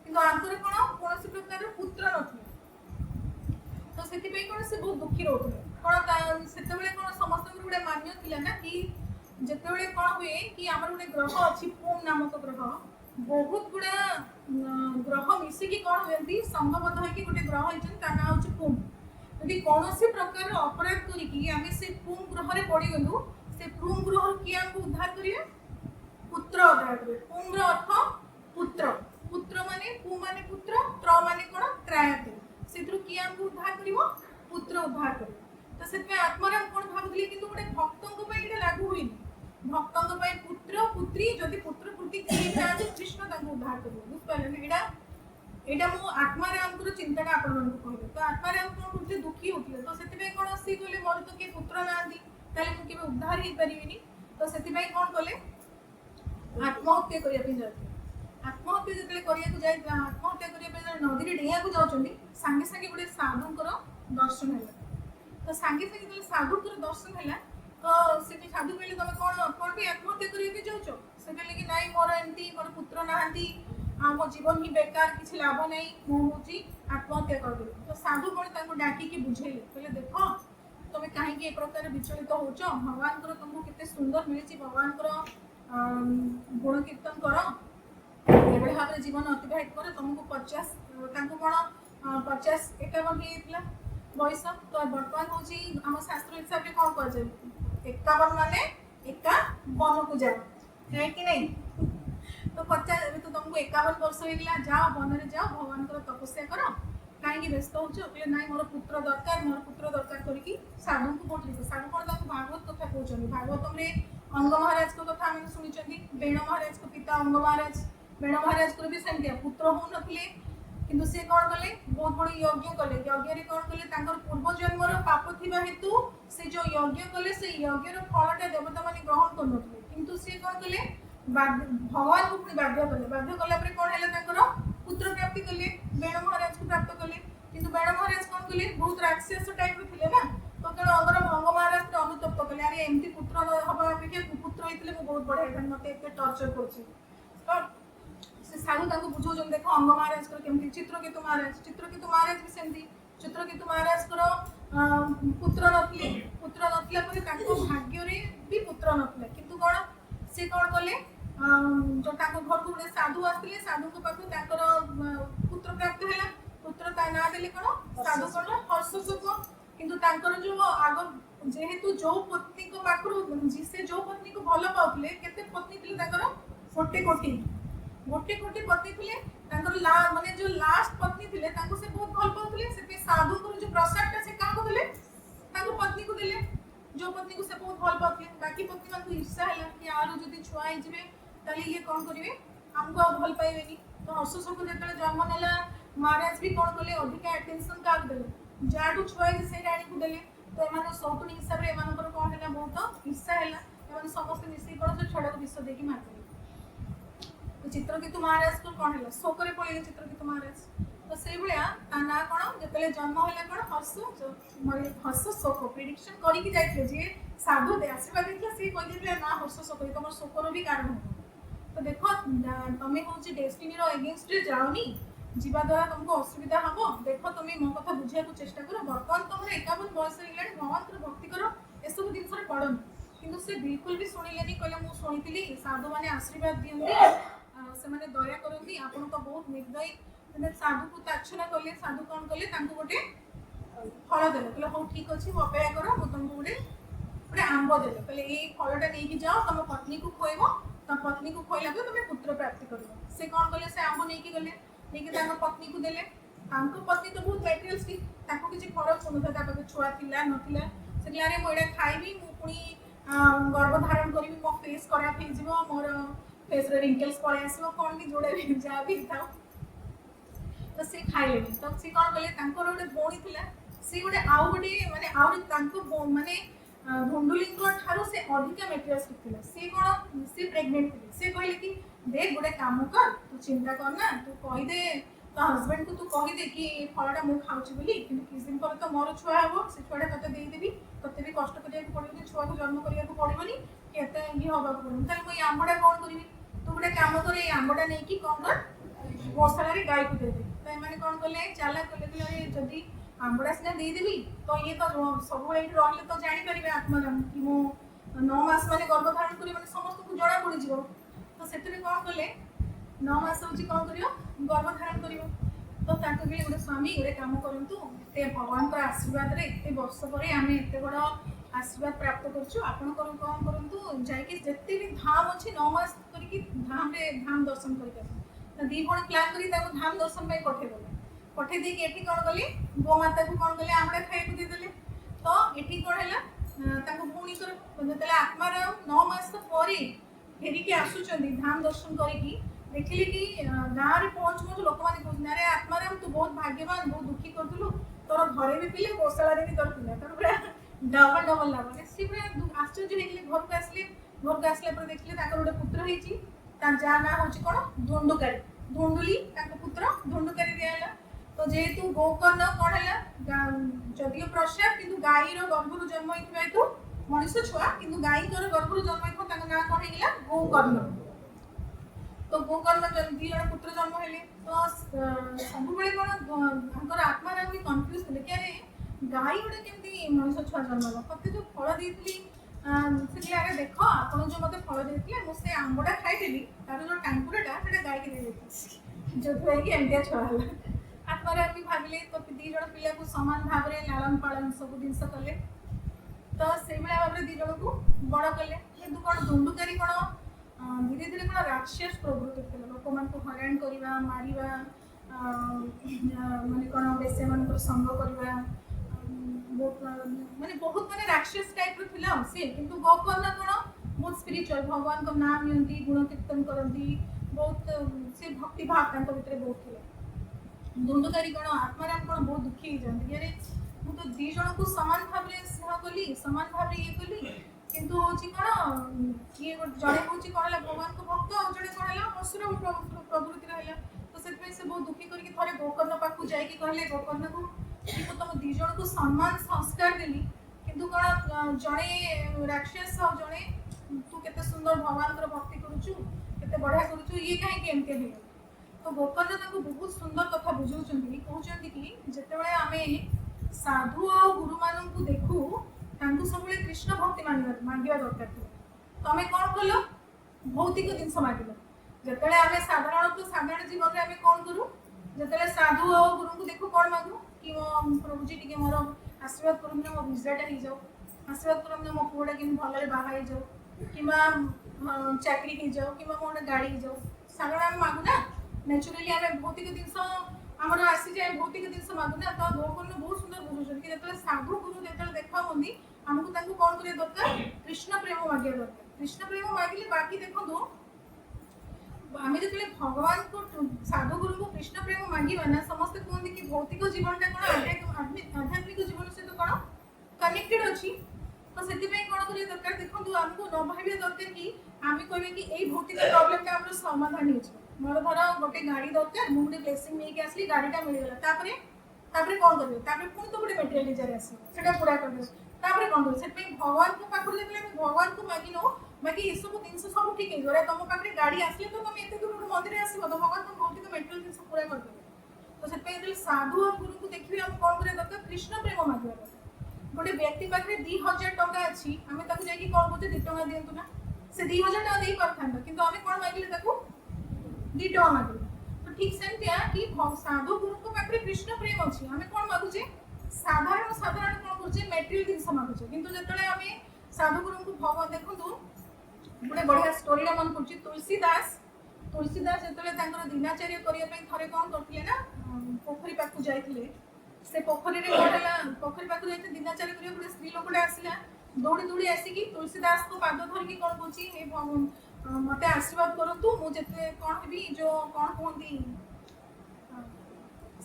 किंतु आंतर कौन कौन प्रकार पुत्र नथिले तो से कौन से बहुत दुखी रोते कौन से कौन समस्त गोटे मान्य थिला ना कि जिते कौन हुए कि आम गोटे ग्रह अच्छी पूम नामक ग्रह बहुत गुड़ा ग्रह मिसिकी कौन हुए संघबद्ध होगी गोटे ग्रह होता ना हूँ पूम यदि कौन प्रकार अपराध करें से पूम ग्रह में पड़गलु से पूम ग्रह किए आमको उद्धार करेंगे पुत्र उद्धार करेंगे पूम अर्थ पुत्र पुत्र माने पु माने पुत्र त्र माने कौन त्रायते से किए आमको उद्धार कर पुत्र उद्धार कर तो से आत्माराम कौन भावुले कि गोटे भक्तों लागू हुई भक्तों पुत्र पुत्री जदि पुत्र पुत्री कृष्ण उद्धार कर बुझे यहाँ मो आत्माराम चिंता आप कहले तो आत्माराम कौन करते दुखी होते तो से कौन सी कहले मोर तो किए पुत्र ना मुझे उद्धार हो पारि तो से कौन कले आत्महत्या करने जाते आत्महत्या जो करने आत्महत्या करने नदी डेया को जाऊँगी सांगे सांगे गोटे साधुकर दर्शन है तो सांगे सांगे साधुकर दर्शन है तो से साधु कहले तुम कौन कौन भी आत्महत्या करके जाऊँ से कहले कि नाई मोर एमती मोर पुत्र ना मो जीवन ही बेकार किसी लाभ नहीं मुझे आत्महत्या करदेवी तो साधु कौन डाकिकी बुझेले कहले देख तुम कहीं एक प्रकार विचलित हो भगवान तुमको केते सुंदर मिली भगवान गुण कीर्तन कर एभली भाव में जीवन अतिबाहित कर तुमको 50 कौन 50-51 बयस तो बर्तमान हूँ आम शास्त्र हिसाब से कौन कह 51 माने 51 को जाओ है कि नहीं तो 50 तो तुमको 51 वर्ष होगा जाओ वन में जाओ भगवान तपस्या कर कहीं व्यस्त हो ना मोर पुत्र दरकार करके साधु को बोल साधु कौन भागवत कथा कहते भागवतम अंग महाराज को कथा आम शुणी बेण महाराज को पिता अंग महाराज बेण महाराज को भी सेमती पुत्र हो नथिले किंतु से कौन कले बहुत बड़ी यज्ञ कले यज्ञ कौन कले पूर्व जन्मर पाप थिबा हेतु से जो यज्ञ कले से यज्ञर फलटा देवता माने ग्रहण करनथिले किंतु से कौन कले भगवान को पुणी बाध्य कला कौन है पुत्र प्राप्ति कले बेण महाराज को प्राप्त कले किंतु बेण महाराज कौन कले बहुत राक्षस टाइप थे ना तो तेणु अगर भंग महाराज अनुतप्त कले अरे एमती पुत्र हवा अपेक्षा कुपुत्र होते बहुत बढ़िया मत एत टर्चर कर साधु बुझाऊँ देख अंग महाराज केमती चित्रकेतु महाराज भी सेमती चित्रकेतु महाराज पुत्र नथिला भाग्य भी पुत्र नथिला किंतु कौन से कौन कले जो घर को गोटे साधु आसते साधु पाखु पुत्र प्राप्त है पुत्र ना देले कौन साधु कौन हर्षशोक किंतु जो आग जेहेतु जो पत्नी को पाखु से जो पत्नी को भल पाते केते पत्नी थे गोटे कोटी पत्नी थे माने जो लास्ट पत्नी थे से बहुत भल पाते से साधु जो प्रसाद से क्या देले पत्नी को देले जो पत्नी को से बहुत भल पाते बाकी पत्नी मान ईर्षा है कि आर जब छुआ हो ये कौन करेंगे आमको आ भल पाइबे तो हर्षशोक जो जन्म नेला महाराज भी कौन कले अधिका अटेंशन क्या देले जाठू छुआ से राणी को देले तो एम सौतुणी हिसाब से एम कौन है बहुत ईर्षा है समस्त मिसे कौन से छड़ को विष देकी मारते तो चित्रकेतु महाराज को कौन है शोक पड़े चित्रकेतु महाराज तो से भाया ना कौन जो जन्म है कौन हर्ष शोक प्रिडिक्शन करके जाइए जी साधु आशीर्वाद देखिए सी कहीदे ना हर्ष शोक तुम शोकर भी कारण हो तो देख तुम्हें हूँ डेस्टिनी एगेन्स्ट जाओनी जीवा द्वारा तुमको असुविधा हम देख तुम मो कथा बुझा चेष्टा कर बर्तमान तुम 51 बयस हो भगवान भक्ति कर एसबू जिन पड़न किंतु से बिल्कुल भी शुणिले कहले मुझे शुणी साधु मैंने आशीर्वाद दिखती से दया करती आपन तो बहुत निर्दयी साधु को ताक्षणा कले साधु कौन कले गोटे फल देले कहले हाँ ठीक अच्छे अपेक्षा कर मुझे तुमको गोटे गोटे आंब देले कहले ये फलटा नहीं जाओ तुम पत्नी को खुएब तुम पत्नी को खुआला तुम पुत्र प्राप्ति कर से कौन कले से आंब नहीं गले नहीं पत्नी को देले पत्नी तो बहुत मेटेरियलिस्टिक किसी फरक पड़ुना छुआ थिला नथिला से अरे मुझे खाइबी मुझे गर्भधारण करी मो फेस खराब हो मोर फेस रिंकल्स पड़े आस कौन भी जोड़े जहाँ भी था तो सी खाइले तो सी कौन कले गोटे भौणी थिला सी गोटे आउ गोटे माने माने धुंडुली ठारू से अधिक मेटेरियलिस्टिक थिला सी कौन सी प्रेग्नेंट थी सी कहले कि देख गोटे काम कर तू चिंता करना तू कहीदे तो हजबैंड को तू कहीदे कि फलटा मुझे खाऊँ बोली कि किस दिन पर तो मोर छुआ हम से छुआटा तोते देदेवी तोते भी कष्ट करा पड़ो छुआ को जन्म करा पड़ोनी कि ये हवा पड़ो ताल मुझे आंबटा कौन करी तू गोटे काम कर ये आंबटा नहीं कौन कर गौशाला गाई को देदे तो ये कौन कले चाला कले अरे जदि आंबटा सीना देदेवी तो ये तो सब रही तो जापर आत्मदान कि मो 9 मास मैंने गर्भधारण कर समस्त को जना पड़ तो से कौन कले 9 मास हूँ कौन कर गर्भधारण कर तो भी गोटे स्वामी गोटे कम करूँ एत भगवान आशीर्वाद एत वर्ष पर आम एत बड़ आशीर्वाद प्राप्त करूँ कौन करूँ जाते भी धाम अच्छी 9 मास करके धाम दर्शन कर दी भण प्लान कर धाम दर्शन पठेदेले पठे ये कौन कले गोमाता को कौन कले आमड़ा खाई देदेले तो ये कौन है भूणी जो आत्मार 9 मास पर फेरिकी आसुच्च धाम दर्शन करके देखिले कि गाँव में पहुँचू लोक मैंने कहते अरे आत्माराम तू बहुत भाग्यवान बहुत दुखी करूँ तोर घरे भी पिले गौशाला भी तोर पिला तो पूरा डबल डबल लाभ सी पूरा आश्चर्य घर को आसला देखिले गोटे पुत्र होती जहाँ ना हूँ कौन धुंडुकारी धुंडुली पुत्र धुंडुकारी दिहला तो जेहेतु गोकर्ण कौन है जदिव प्रसाद कि गाईर गर्भर जन्म होता हेतु मनुष्य छुआ कि गाई गर्भर जन्म होता ना कौन है गोकर्ण तो गोकर्ण दी जन पुत्र जन्म है तो सब कौन आत्माराम भी कन्फ्यूज थे कि अरे गाई गोटे केमती मनुष्य छुआ जन्म मत जो फल देती से आगे देख आप जो मत फल देते मुझे आंबटा खाईदेली तार जो टांकुराटा से गाई के दे जो कि एमती छुआ है आत्माराम भी भाविले तो दी जन पिला को सामान भाव में लालन पालन सब जिनस कले तो से भाव में दी जन को बड़ कले कितु कौन धुंडुकारी कौन धीरे धीरे कौन राक्षस प्रवृत्ति थे लोक मान हराण करवा मारिबा माने कौन बेसे मान संग करवा माने बहुत माने राक्षस टाइप रो सी किंतु गोकर्ण कौन बहुत स्पिरिचुअल भगवान को नाम नियंती गुण कीर्तन करती बहुत से भक्ति भाव भीतर बहुत थे धुंडुकारी कौन आत्माराम कौन बहुत दुखी हो जाती अरे मुझे तो दी जन को सामान भाव में स्नेह कली सामान भाव में ये कली किंतु हूँ कौन किए जड़े हूँ कौन है भगवान को भक्त और जड़े कौन है असुर प्रवृत्ति रहा तो से बहुत दुखी करके थे गोकर्ण पाक जाकि कहले गोकर्ण को तुम दी जन को सम्मान संस्कार देली किंतु कौन जड़े राक्षस और जड़े तू केते सुंदर भगवान भक्ति करुचु केते बढ़िया करुचु ये कहीं एमती है तो गोकर्ण बहुत सुंदर कथा बुझाऊँ कहते कि जितेबाला आम साधु और गुरु मान देखू सब कृष्ण भक्ति मांगा दरकार थी तुम कौन कल भौतिक जिनस मागिल जिते आम साधारण जीवन में आम कौन करूँ जिते साधु और गुरु को देखू कौन मागू कि मो प्रभुजी टी मोर आशीर्वाद करूँ मो भिजाटा हो जाओ आशीर्वाद करूँ मो पुआटा कि भल बाहा जाओ कि चाकरी हो जाओ कि मो गोटे गाड़ी हो जाओ साधारण आम मागू ना नेचुराली आम भौतिक जिनस आमर आसी जाए भौतिक जिनस मागुना तो गोकर्ण बहुत सुंदर बुझुन कि जो साधु गुरु जो देखा होती आमको कौन कर दरकार कृष्ण प्रेम मागे दरकार कृष्ण प्रेम मागिले बाकी देखो आम जो भगवान को साधु गुरु को कृष्ण प्रेम मांगा ना समस्ते कहते कि भौतिक जीवनटा कौन आध्यात्मिक जीवन सहित कौन कनेक्टेड अच्छी तो से कौन कर दरकार देखो आमको न भाव दरकार कि आम कहे कि यही भौतिक प्रोब्लेम आम समाधान हो मोर धर गोटे गाड़ी दरकार मुझे ब्लेसिंग नहीं आसली गाड़ीटा मिलगला कौन करेंगे पुणी तो गोटे मेटेरियल डिजायर आसा पूरा कर कौन कर भगवान को पाखर देखिए भगवान को मागि नो बाकी ये सब जिन सब ठीक है तुम पाखे गाड़ी आसले तो तुम एत दूर मंदिर आसो तो भगवान तुम भौतिक मेटेरियल जिन पूरा करदेवे तो से साधु और गुरु को देखिए आम कौन कर दरकार कृष्ण प्रेम मांगा दरकार गोटे व्यक्ति पाखे 2000 टंका अच्छी आम जाकि कौन बोलते 2 टंका दिंतु ना से 2000 टंका दे पारता कि आम कौन मागिले 2 टंका मागिले तो ठीक सेमतिया कि साधु गुरु को पाखे कृष्ण प्रेम अच्छी आम कौन मागुचे साधारण साधारण कौन करुचे मेटेरियल जिनस मागुचे किंतु जिते आम साधुगुरु को भगवान देखु गोटे बढ़िया स्टोरीटा मन पड़ुछि तुलसीदास जो दिनाचार्य करने थे कौन करते ना पोखरी पाक जाते से पोखरी पोखरी पाक जाते दिनाचार्य कर गोटे स्त्री लोकटा आसला दौड़ी दौड़ी आसिकी तुलसीदास को पाद धरिकी कौन कौन मत आशीर्वाद करूँ मुझे कौन भी जो कौन कहती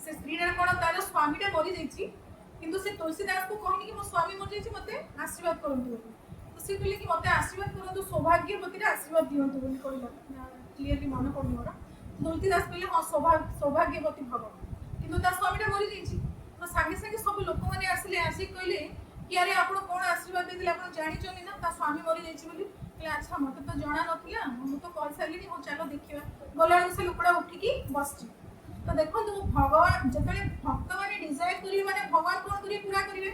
से स्त्रीटा कौन तार स्वामीटा मरी जाइए किंतु से तुलसीदास को कहनी कि मो स्वामी मर जाइए मत आशीर्वाद करूँ तो सी कहले कि मत आशीर्वाद करूँ सौभाग्यवती आशीर्वाद दिंतु बोली कहला क्लीयरली मन पड़नी मोर तुलसीदास कहले हाँ सौभाग्यवती भव किंतु ता स्वामीटा मरी जाइए तो सागे सागे सब लोक मैंने आसिले आसिक कहले कि अरे आप कौन आशीर्वाद देते आप जानी ना ता स्वामी मरी जाइए अच्छा मत तो जना ना मुझे तो कह सारे हाँ चलो देखा गला से लोकड़ा उठिकी बस तो देखो भगवान जो भक्त मैंने डिजायर करेंगे मैंने भगवान कौन करेंगे पूरा करेंगे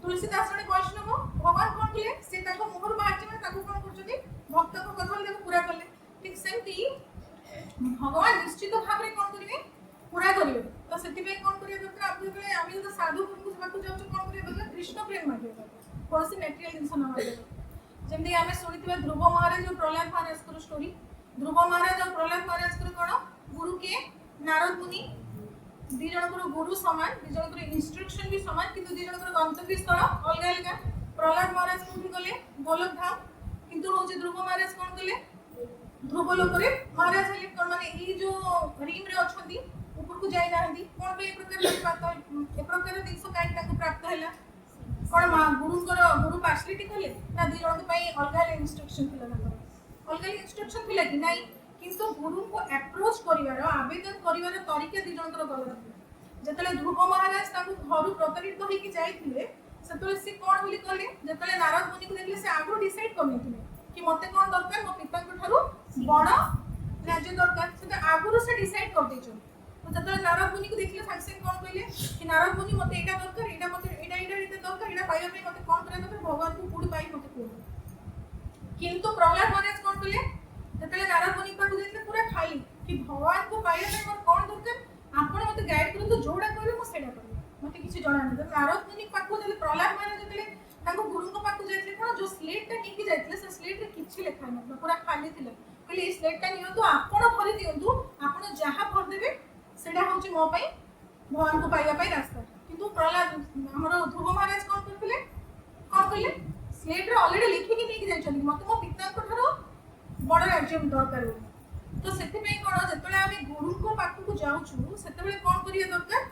तुलसीदास जड़े वैष्णव भगवान कौन कले से मुहर बाहर कौन कर भक्त को कथा पूरा कले ठीक सेमती भगवान निश्चित भाव में कौन करेंगे पूरा करेंगे तो से कौन करिया दरकार आप जो आम जो साधु गुरु को जाऊँ कौन करिया दरकार कृष्ण प्रेम मांगे कौन सी मेटेरियल जिन न मांगे जमी आम शुणी ध्रुव महाराज और प्रहलाद महाराज स्टोरी ध्रुव महाराज और प्रहलाद महाराज कौन गुरु के नारद मुनि दी जन गुरु सामान दी जन इंस्ट्रक्शन भी सामान किंतु दी जन गंतव्य स्थल अलग अलग प्रहलाद महाराज कौन गले गोलक धाम किंतु हूँ ध्रुव महाराज कौन गले ध्रुव लोक महाराज हेल्ले कौन माने जो रीम रे अच्छी ऊपर को जाई नाहंदी कौन पे ए प्रकार जिनस कहीं प्राप्त है कौन गुरु पार्सलिटी कले ना दी जन अलग इंस्ट्रक्शन अलग इंस्ट्रक्शन थी कि नहीं किंतु गुरु को अप्रोच करिवार आवेदन करिवार तरीका दी जनकर गलत जतले ध्रुव महाराज घर प्रतारित होइकी जाइथिले सेतले से कोन बोली कहले जतले नारद मुनि को देखले से आगु डिसाइड करनेथिले कि मते कोन दरकार मो पिता को ठारू बड़ राज्य दरकार से आगु से डिसाइड कर दैछन तो जतले नारद मुनि को देखले साक्षी कोन कहले कि नारद मुनि मते एटा दरकार एटा मते एटा दरकार एटा पाइबा पे मते कोन करे दरकार भगवान को पुडी पाई मते को किंतु प्रहलाद महाराज कोन कहले जतले नारद मुनि पाक देखले पूरा खाली कि भगवान को पाइबा पे मोर कोन दरकार आपण मते गाइड करन जोडा कहले मो सेडा करबे मते किछि जणा नै नारद मुनि पाक जतले प्रहलाद महाराज जतले ताको गुरु को पाक जाइतले कोन जो स्लेट टा निकि जाइतले से स्लेट रे किछि लेखा नै पूरा खाली थिले कहले ए स्लेट टा नियंतु आपण भरि दियंतु आपण जहा भर देबे सेडा होछि मो पई भगवान को पाइबा पई रास्ता किंतु प्रहलाद हमर ध्रुव महाराज कोन करथिले कोन कहले स्लेट रे ऑलरेडी लिखि के निकि जाइछन मते मो पिता को थारो बड़ राज्य दरकार तो से कौन जो आम गुरु को पाक को जाऊँ से कौन करिया दरकार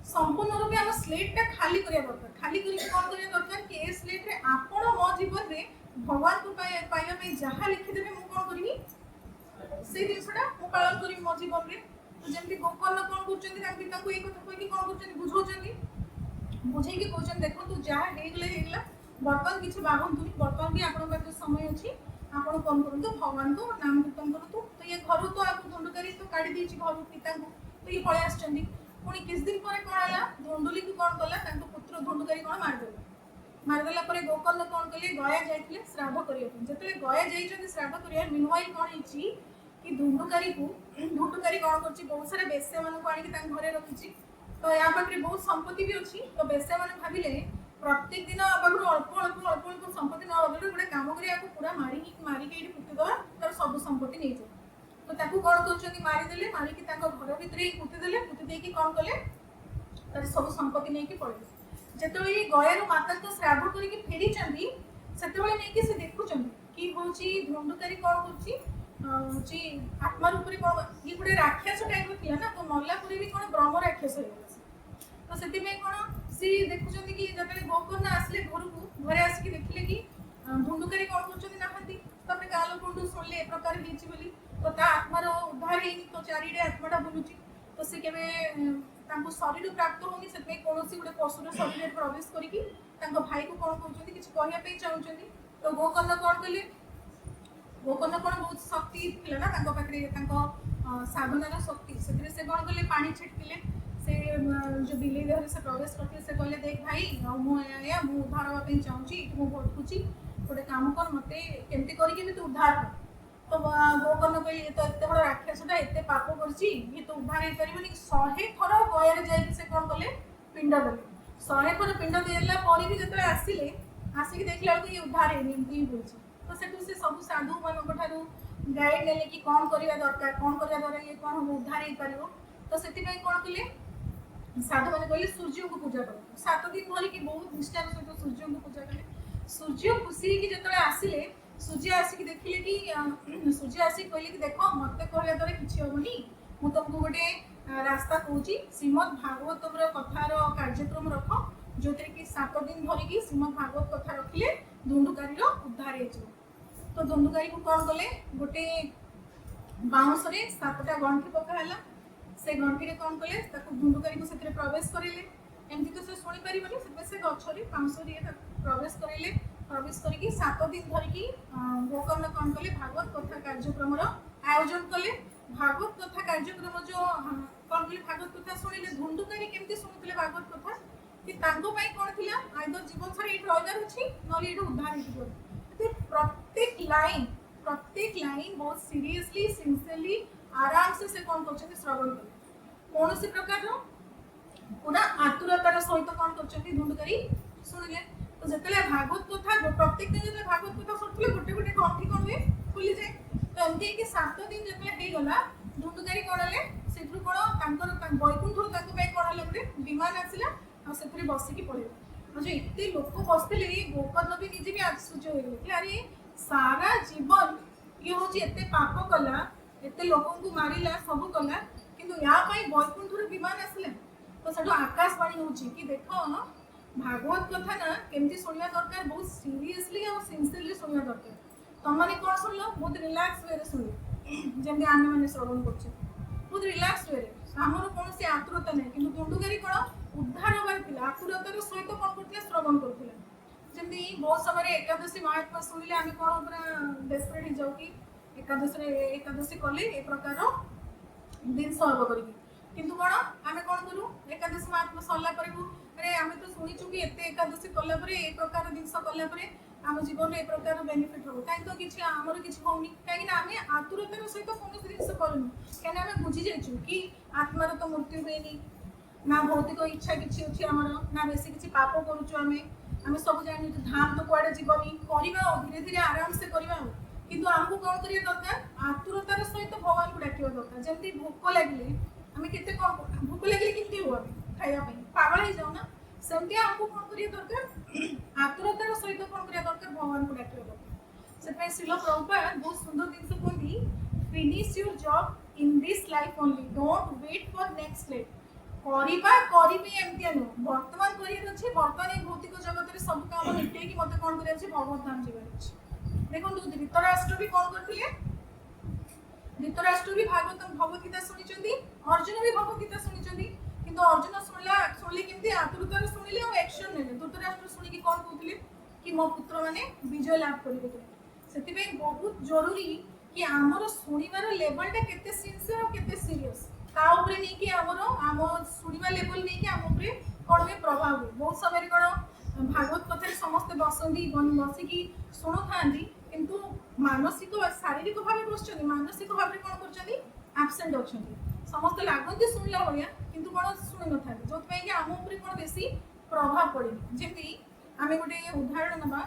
संपूर्ण रूपे आम स्लेटा खाली करिया दरकार खाली करके कौन करिया दरकार कि ए स्लेट रे आपण मो जीवन रे भगवान को पाइबा पे जहाँ लिखिदेवे मु कौन करी से जिनसटा मु पालन करी मो जीवन रे तो जमती गोकर्ण कौन करछन ताक पिता को एक कथा कहि कौन करछन बुझौछन बुझे कि कहछन देखो तू जहाँ हेगला बर्तमान किछि बागंतुनी बर्तमान भी आपण पाखे समय अछि आपण कौन करूँ भगवान को नाम कीर्तन करूँ तो ये घर तो आपको धुंडुकारी तो काढ़ी देछि घर पिता को तो ये पळे आछंदी पुणी किस दिन पर कौन है धुंडुली को कौन कला पुत्र धुंडुकारी कौन मारदेला गोकर्ण कौन कले गया जाइए श्राद्ध करने जिते गया जाइए श्राद्ध कर मीनवाइल कौन है कि धुंडुकारी कौन कर बहुत सारा बेश्या मान आनिक घरे रखी तो या पाखे बहुत संपत्ति भी अच्छी तो बेश्या मैंने भाविले प्रत्येक दिन पाखु अल्प अल्प अल्प अल्प संपत्ति न लगे गोटे कम कर पूरा मारिकी पुतिदेवा तार सब संपत्ति नहीं जाए तो ताकू कौन कर मारिदेले मारिकी घर भितर ही पुतिदेले पुति कौन कले तार सब संपत्ति नहीं पड़े जो ये गयार माता तो श्राद्ध करके फेरी से देखुं कि हूँ धुंडुकारी कौन कर आत्मा रूप कौन ये गोटे राक्षस टाइप थी ना तो मल्ला भी कौन ब्रह्म राक्षस हो तो से कौन सी देखुं कि जो गोकर्ण आसले घर को घरे आसिक देखिले कि धुंडुकारी कौन कर गाँ लोक शुणिले ए प्रकार बोली तो आत्मार उद्धार है तो चारिड़े आत्माटा बुलूची तो सी के शरीर प्राप्त होनी से कौन गोटे पशुर शरीर में प्रवेश करके भाई को कौन कहते कहवाई चाहते तो गोकर्ण कौन कले गोकर्ण कौन बहुत शक्ति थी ना पाखे साधनार शक्ति से कौन कले पानी छिटकिले से जो बिल्ली देह से प्रवेश करते से कहले देख भाई मुझे उद्धार हाँपाई चाहूँगी मुझे भटकुची गोटे कम कर मत केमती करके भी तू उद्धार कर तो गोकर्ण कहली ये तो एत बड़ राक्षसटा एत पाप कर तो उद्धार हो पारे 100 थर गयार जा कौन कले पिंड देले 100 थर पिंड देला भी जो आसिले आसिक देखला बेलू ये उद्धार एमती बोलছে तो सेठू से सब साधु मानक ठारू गाइड नेले कि कौन करबा दरकार कौन करबा द्वारा ये कौन हम उद्धार हे पारिबो तो सेति पई कोन कले साधु माने कहले सूर्य को पूजा करो 7 दिन धरि कि बहुत निष्ठार सहित सूर्य को पूजा कले सूर्य खुशी कि जतले आसिले सूर्य आसिक देखिले कि सूर्य आसिक कहले कि देखो मते कहले द्वारा किछि होबनी मु तुमको गोटे रास्ता कहूची श्रीमद् भागवतम कथार कार्यक्रम रख जो कि 7 दिन धरि कि श्रीमद् भागवत कथा रखिले धुंडुकारी उद्धार हो तो धुंडुकारी को कौन कले गोटे बाउंस रे 7टा गंठी पकाला से गंठी रे कौन कले धुंडुकारी को से प्रवेश करेले एमती तो से शुणी पारे से गछरे बाउंस रे प्रवेश करेले प्रवेश करके 7 दिन धरिकी गोकर्ण कौन कले भागवत कथा कार्यक्रम आयोजन कले भागवत कथा कार्यक्रम जो कौन कले भागवत कथा शुणिले धुंडुकारी केमती शुणुले भागवत कथा कि तांको पई कोन थिला आइदर जीवन सारा एट रहिबार अछि नली एट उद्धार हेतिबो तो प्रत्येक लाइन बहुत सीरियसली सिंसियरली आराम से कौन करछथि श्रवण कले कौन सी प्रकार पूरा आतुरतार सहित कौन करछथि धुंडुकारी शुणिले तो जतले भागवत कथा प्रत्येक दिन जतले भागवत कथा सुनथले गोटे गोटे गंठी कोन हुए खुली जाए तो एमती कि 7 दिन जतले हे गला धुंडुकारी कोनले सेथु कोन तांकर बैकुंठ ताको पई कोनले गोटे विमान आसिला आ सेथरे बसिकी पड़े जो एते लोक बसले गोकर्ण भी निजे भी आश्चर्य हो गले अरे सारा जीवन ये हूँ एते पाप कला एते लोक को मारिला सब कला किंतु या पई बैकुंठर विमान आसिला तो सेठो आकाशवाणी होची कि देखो भागवत कथा ना केमती सुनिया दरकार बहुत सीरियसली और सिंसियरली सुनिया दरकार तुम मैंने कौन सुनल बहुत रिलैक्स वे सुन जमी आम मैंने श्रवण कर बहुत रिलैक्स वे आमर कौन सी आतुरता नहीं कि धुंडुकारी कौन उद्धार हबार थिला आतुरतार सहित कौन करथिला श्रवण करथिला जमी बहुत समय एकादशी महात्मा शुणिले आम कौन पूरा डेस्परेट हो जाऊ कि एकादशी कले ए प्रकार दिन हम करी किंतु कौन आम कौन करूँ एकादशी महात्मा सरला अरे आम तो शुणीचु कि एत एकादशी कला ए प्रकार जिनस कला आम जीवन में ए प्रकार बेनिफिट हम कहीं तो किसी आमर किसी होनी कहीं आम आतुरतार सहित कौन जिन करूँ कहीं आम बुझी जाइए कि आत्मार तो मृत्यु हुए ना भौतिक इच्छा किसी अच्छी आमर ना बेसी किसी पाप करुचु आम सब जानी धाम तो कुआड़े जीवनी करवा धीरे धीरे आराम से करवा किंतु आमको कौन करिया दरकार आतुरतार सहित भगवान को डाकिया दरकार जमती भोक लगे आम के भोक लगे कि हो खावाई पागल हो जाऊ ना सेमती आमको कौन करिया दरकार आतुरतार सहित कौन करिया दरकार भगवान को डाकिया दरकार से श्रील प्रभुपाद बहुत सुंदर जिन कहती finish your job in this life only don't wait for next life करिबा करिबी एमती नु वर्तमान करियर अछि वर्तमान ए भौतिक जगत रे सब काम निटे कि मते कोन करिया अछि भगवत धाम जीवन अछि देखो धृतराष्ट्र भी कोन करथिले धृतराष्ट्र भी भागवत भगवत गीता सुनि चंदी अर्जुन भी भगवत गीता सुनि चंदी किंतु अर्जुन सुनले केमती आतुरतार सुनिले और एक्शन नेले धृतराष्ट्र सुनि कि कोन कहथिले कि मो पुत्र माने विजय लाभ करिवे सेति पे बहुत जरूरी कि हमर सुनिबार लेवल टा केते सिंसियर और केते सीरियस ता ऊपर नहीं कि आम शुणा लेवल नहीं कि आम कौन भी प्रभाव हुए बहुत समय कौन भागवत कथा समस्ते बसती बसिकी शुणु था किंतु मानसिक शारीरिक भाव बस मानसिक भाव कौन करसेंट अच्छा समस्त लगती शुणला भाया कि कौन शुणी न था जो कि आम उपर कौन बेसी प्रभाव पड़े जमी आम गोटे उदाहरण ना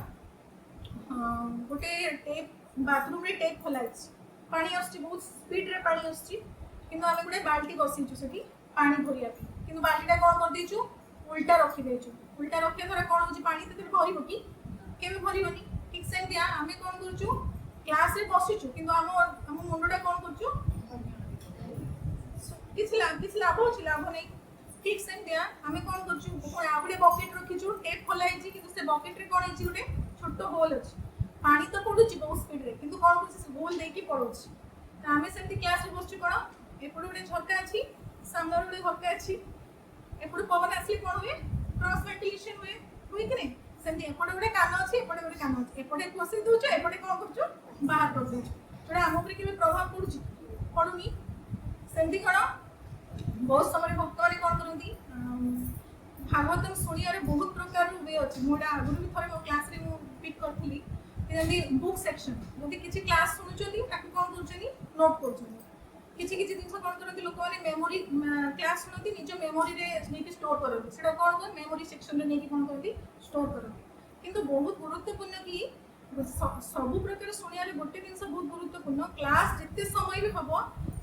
गोटे टेप बाथरूम रे टेप खोलाई पानी आस बहुत स्पीड रे पानी आस किंतु आम गोटे बाल्टी बसईचु से पानी भरिया कि बाल्टीटा कौन कर देचु उल्टा रखीदेचु उल्टा रखिया द्वारा कौन हो पानी तो भर कि केवे भरनी ठीक सेमती आम कौन करूँ क्लास रे बसीचु कि आम मुंडा कौन करूँ किसी लाभ अच्छी लाभ नहीं ठीक सेमती आम कौन करूँ आउे बकेट रखीचु टेप खोलाई कि बकेट रे कौन गोटे छोट होल अच्छी पानी तो पड़ू बहुत स्पीड रे कि कौन कर होल देकी पड़ोसी आम सेमती क्लास रे बसचु कौन एपटे गोटे झरका अच्छी सामने गोटे झरका अच्छी एपटे पवन आसले कौन हुए क्रॉस वेंटिलेशन हुए कि नहीं सेमती एपटे गोटे कान अच्छी एपटे गोटे कान अच्छी एपटे बसई दौच एपटे कौन कर बाहर कर दौच जोटा आम उपर केवे प्रभाव पड़ुची पड़ुनी सेमती कौन बहुत समय भक्त मैंने कौन करती भागवतम शुणिया बहुत प्रकार वे अच्छे मुझे आगुरी भी थोड़े मो क्लास रे पिक करी बुक सेक्शन जब किसी क्लास शुणुंट कौन कर नोट कर किसी किसी जिन कौन करते लोक मैंने मेमोरी क्लास शुणती निज मेमोरी रे नहीं स्टोर करते कौन कर मेमोरी सेक्शन रे नहीं कौन करती स्टोर करते किंतु बहुत गुरुत्वपूर्ण कि सब प्रकार शुणिया गोटे जिन बहुत गुरुत्वपूर्ण क्लास जिते समय भी हम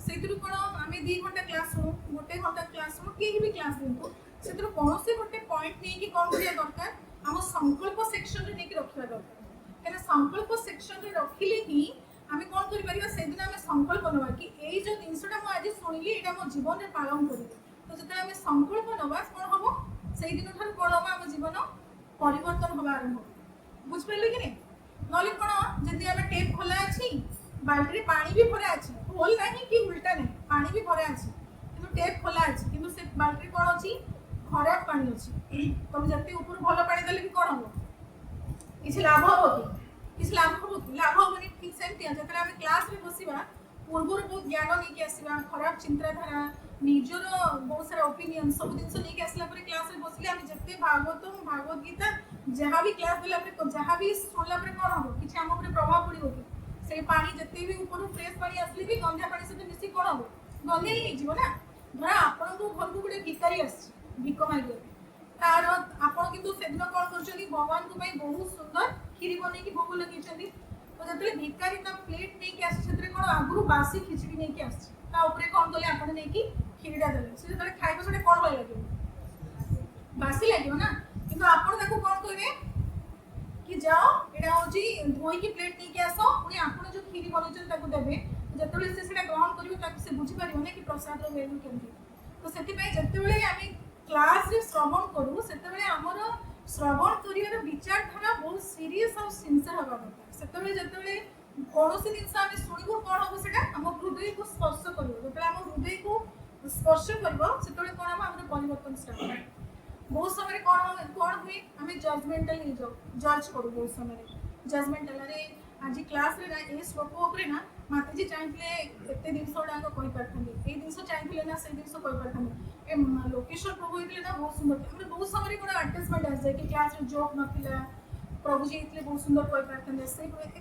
से कौन आम 2 घंटा क्लास शुणु 1 घंटा क्लास शुणु कहीं भी क्लास दिंतु से कौन से गोटे पॉइंट नहीं कौन करा दरकार आम संकल्प सेक्शन में नहीं रखा दरकार कहीं संकल्प सेक्शन में रखिले ही आम कौन कर से दिन आम संकल्प नवा कि ये जो जिनसा मुझे शुणिली यहाँ मो जीवन में पालन करी तो जो आम संकल्प नवा कौन हम से दिन कौन हम आम जीवन परिवर्तन हवा आरंभ बुझिपारे कि नहीं ना कौन जदि आम टेप खोला अच्छी बाल्टी पानी भी भरा अच्छी होल ना कि उल्टा नहीं पानी भी भरा अच्छी कि टेप खोला अच्छी कि से बाल्टी कौन अच्छी खराब पानी अच्छी तुम जब ऊपर भल पा देले भी कौन हम किसी लाभ हम कि किसी लाभ हम कि लाभ हेनी ठीक सेमती जो आम क्लास में बसवा पूर्व बहुत ज्ञान नहीं आसवा खराब चिंताधारा निजर बहुत सारा ओपिनियन सब जिन नहीं आसला क्लास में बसले आम जिते भागवत भागवत गीता जहाँ भी क्लास देला जहाँ भी शुणला कौन हम कि आम प्रभाव पड़ो कि से पानी जिते भी ऊपर फ्रेश पानी आसले भी गंधा पानी सहित मिसी कौन हम गंधे ही ना धर आपण घर को गोटे भिकारी भिक मागे तार आप से दिन कौन कर भगवान को बहुत सुंदर खीरी बनई भोग लगे तो जो भिकारी प्लेट नहीं आसे कौन आगु बासी खिचड़ी नहीं आसपर कौन कले आप नहीं खीरीटा देते से जो खाइब से कौन भल लगे बासी लगे ना कि आप कौन करेंगे कि जाओ यहाँ हूँ धोईकी प्लेट नहीं आस पुणी आप जो खीरी बनई देवे जो से ग्रहण कर बुझीपार कि प्रसाद वैल्यू केमती तो से आम क्लास श्रवण करूँ से आमर श्रवण कर विचारधारा बहुत सीरीयस और सिंसियर हवा दरकार से जो कौन जिन आम शुणु कौन हम से हृदय को स्पर्श कर जो आम हृदय को स्पर्श कर कौन हम आम परिवर्तन स्टार्ट बहुत समय कौन हुए आम जजमेंटाल हो जाओ जज करूँ बहुत समय जजमेंटाल अरे आज क्लास रे ये श्लोक उपरे ना माताजी चाहिए एत जिन गुड़ाक कहीपरि ये जिन चाहिए ना से जिन कहीपरि लोकेश्वर प्रभु होते ना बहुत सुंदर बहुत समय कौन आटाचमेंट आ जाए कि क्लास रे जोक ना प्रभु जी होते बहुत सुंदर कहीपरि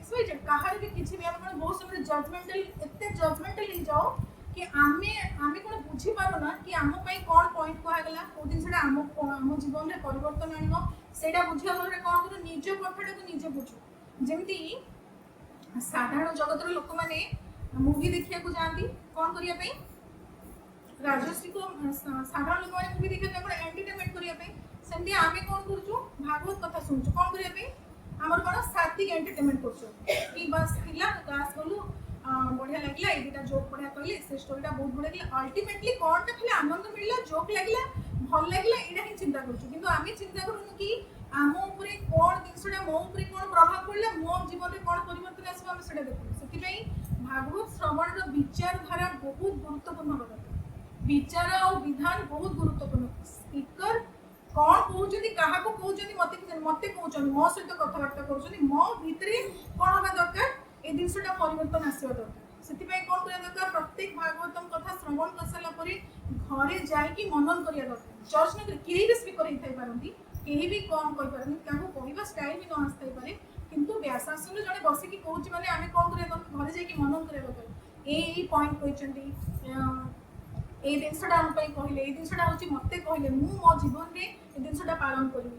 से कहार भी किसी भी आम बहुत समय जजमेंटाल एत जजमेंटाल हो जाओ कि आमे आमे कौन बुझी पारुना कि आम कौन पॉइंट कहगला कौ जिन आम जीवन में परिवर्तन आनब से बुझा फल कौन कर निज कथा को निजे बुझु जमी साधारण जगतर लोक मैंने मुवी देखा जाती कौन करने राजश्री को साधारण लोक मैंने मुवी देखा एंटरटेनमेंट करने सेमती आम कौन करूँ भागवत कथा शुणुचु कौन करने आमर कौन सात्विक एंटरटेनमेंट कर बस पिला क्लास गलु बढ़िया लगे ये दुटा जोक बढ़िया कहले से स्टोरीटा बहुत बढ़िया लगे अल्टीमेटली कौन टा खाली आनंद मिलला जोक लगे भल लगे यहाँ ही चिंता करूँ आम चिंता करूँ कि आम उपरे कौन जिनसा मो उपरे कौन प्रभाव पड़ा मो जीवन में कौन परिवर्तन आसो आम से देखू से भागवत श्रवण विचारधारा बहुत गुरुत्वपूर्ण होगा विचार और विधान बहुत गुरुत्वपूर्ण स्पीकर कौन कहते क्या कहते मत कहते मो सहित कथबार्ता कर मो भितर कौन हवा दरकार ये जिनसा परिवर्तन आसवा दरकार से कौन करा दरकार प्रत्येक भागवतम कथा श्रवण कर सारापर घरे जाकि मनन करा दरकार चर्च न कहीं भी स्पीकर होता पारती कहीं भी कौन कहीपर कहवा स्टाइल भी न आसता पारे किंतु व्यासासन जड़े बसिकी कौच मैंने आम कौन करा घर जाकि मनन करा दरकार ये पॉइंट कहते ये जिनसा आम कहले ये जिनसा हूँ मत कहले मुझे मो जीवन में ये जिनसा पालन करी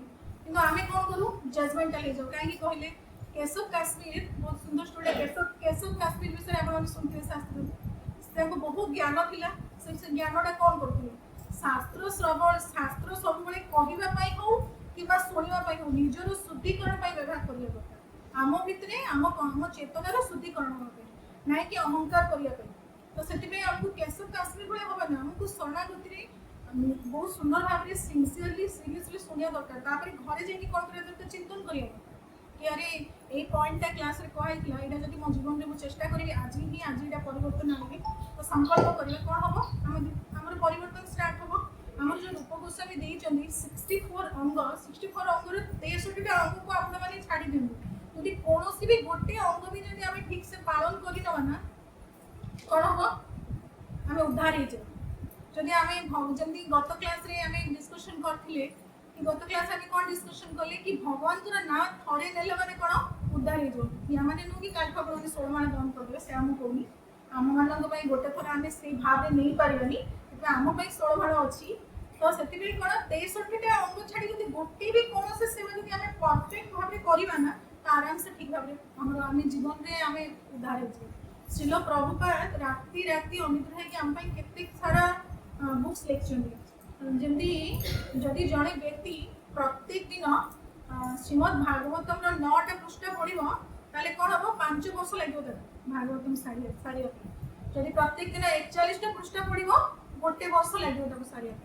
कि आम कौन करूँ जजमेंटाल हो जाओ कहीं कहले केशव काश्मीर बहुत सुंदर स्टोरी केशव काश्मीर विषय आप शुणुते शास्त्र बहुत ज्ञान थिला से ज्ञानटा कौन करुले शास्त्र श्रवण शास्त्र सब कहवाई हो कि शुणापी हो निजर शुद्धिकरण व्यवहार करने दरकार आम भितर आम चेतनार शुद्धिकरण होगा ना कि अहंकार करने तो से आमको केशव काश्मीर भाई हवा आमको शरणागति बहुत सुंदर भाव में सिंसीयरली सीरियसली शुणा दरकार घरे जाकि कौन कर दरकार चिंतन करिया कि अरे ये पॉइंटा क्लास रे कहला यहाँ जब मो जीवन में मुझे चेष्टा करी आज ही आज यहाँ परिवर्तन आने तो संकल्प करेंगे कौन हम आम परिवर्तन स्टार्ट हम आम जो रूप गोस्वामी देते 64 अंग 64 अंगर 63 अंग को आप छाड़ी दिखाँ यदि कौन भी गोटे अंग भी जब आम ठीक से पालन करना कौन हम आम उद्धार हो जदि आम जमी गत क्लास आम डिस्कसन करते कि गत क्लास आम कौन डिस्कसन कले कि भगवान ना थरे नेले मैंने कौन उद्धार हो या मैंने नुह कि काल आप 16 माण ग्रहण करदे से आम कहूनी आम मान गोटे थर आम से भाव नहीं पार्बानी आम 16 माण अच्छी तो सेतिबे कोन 63 टा अंग छाडी जदि गोटे भी कोन से सेवा जदि हमें परफेक्ट भाबे करबा ना तो आराम से ठीक भाबे हमर हमें जीवन रे हमें उद्धार हो। श्रील प्रभुपाद राति राति अनिद्रा है कि हम पई केते सारा बुक्स लेक्चर जमी जदि जड़े व्यक्ति प्रत्येक दिन श्रीमद भागवतम 9टा पृष्ठ पढ़ो ताले कौन हम 5 वर्ष लगे भागवतम सारिया जदि प्रत्येक दिन 41टा पृष्ठ पढ़ो गोटे वर्ष लगे सारिया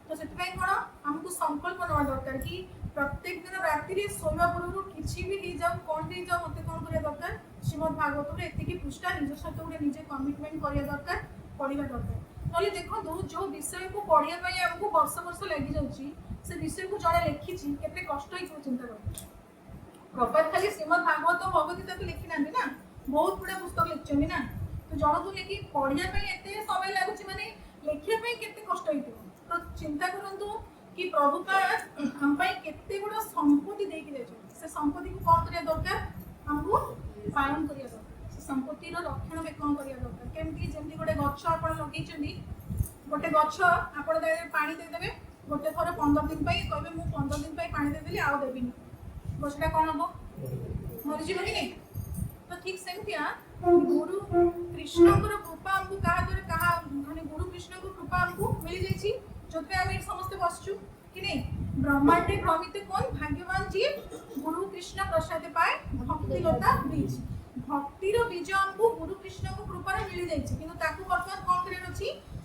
तो से कौन आमको संकल्प ना दरकार कि प्रत्येक दिन राति शोवा पूर्व किसी भी हो जाओ कौन भी जाओ मत कौन करा दरकार श्रीमद भागवत एति पृष्ठा निज सहित गोटे निजे कमिटमेंट करा दरकार पढ़ा दरकार ना देखो जो विषय को पढ़ाई आमको वर्ष वर्ष लगी जाऊँगी से विषय को जड़े लिखी केते कष्ट हो चिंता कर प्रपात खाली श्रीमद भागवत भगवत तो लिखी ना ना बहुत गुड़ा पुस्तक लिखी ना तो जन को लेकिन पढ़ाई एत समय लगुच माने लिखापी केते कष्ट हो तो चिंता करूँ कि प्रभुपाद हम केते गुड़ा संपत्ति देके से संपत्ति को कौन करने दरकार हमको पालन करने दरकार से संपत्तिर रक्षण बेक्षण करने दरकार केमती जमी गोटे गच आप लगे गोटे गच आप पानी देदेवे गोटे थर 15 दिन कहे मुझे 15 दिन पानी देदेली आउ देवी गछटा कौन हम मरीज कि नहीं तो ठीक सेमतिया गुरु कृष्ण कृपा आमको क्या द्वारा क्या माने गुरु कृष्ण को कृपा आमको मिल जाइए जो आम समस्ते बसचु कि नहीं ब्रह्मांडे भ्रमित कौन भाग्यवान जी गुरु कृष्ण प्रसाद पाए भक्तिलता बीज भक्तिर बीज आमको गुरु कृष्ण को कृपा मिल जाइए कि बर्तमान कौन कर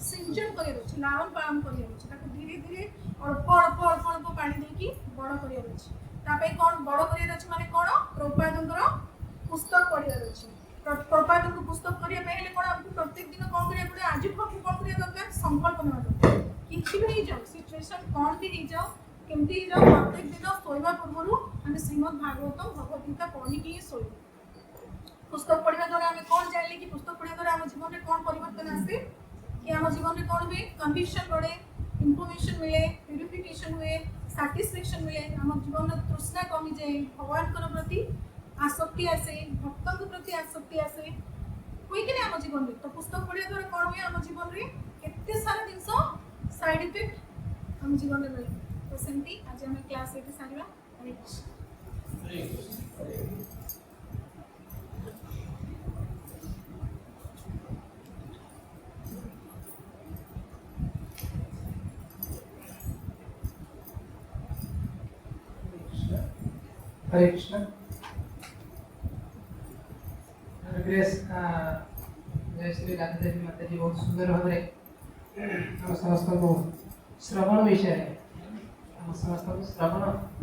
सिंचन कर लालन पालन कर धीरे धीरे अल्प अल्प अल्प अल्प पानी देकी बड़ कर कौन बड़ कर माने कौन प्रभुपादर पुस्तक पढ़ार अच्छे प्रभुपाद को पुस्तक करने कौन आमको प्रत्येक दिन कौन करा पड़े आज कौन करा दरकार संकल्प ना दरकार किसी भी हो जाओ सिचुएशन कौन भी हो जाओ केमती हो जाओ प्रत्येक दिन शोवा पूर्व आम श्रीमद भागवत भगवदगीता पढ़िकी ही शो पुस्तक पढ़ा द्वारा आम कौन जानले कि पुस्तक पढ़ा द्वारा आम जीवन में कौन परिवर्तन आसे कि आम जीवन में कौन हुए कन्विक्शन बढ़े इनफॉरमेशन मिले प्यूरिफिकेशन हुए सैटिस्फैक्शन मिले आम जीवन में तृष्णा कमी जाए भगवान प्रति आसक्ति आसे भक्तों प्रति आसक्ति आसे हुई कि आम जीवन में तो पुस्तक पढ़ा द्वारा कौन हुए आम जीवन में केते सारा जिनस साइड इफेक्ट आम जीवन में रही तो सेमती आज आम क्लास ये सारा हरे हरे कृष्ण जय श्री राधा देवी माता जी बहुत सुंदर भाव में समस्त को श्रवण विषय समस्त को श्रवण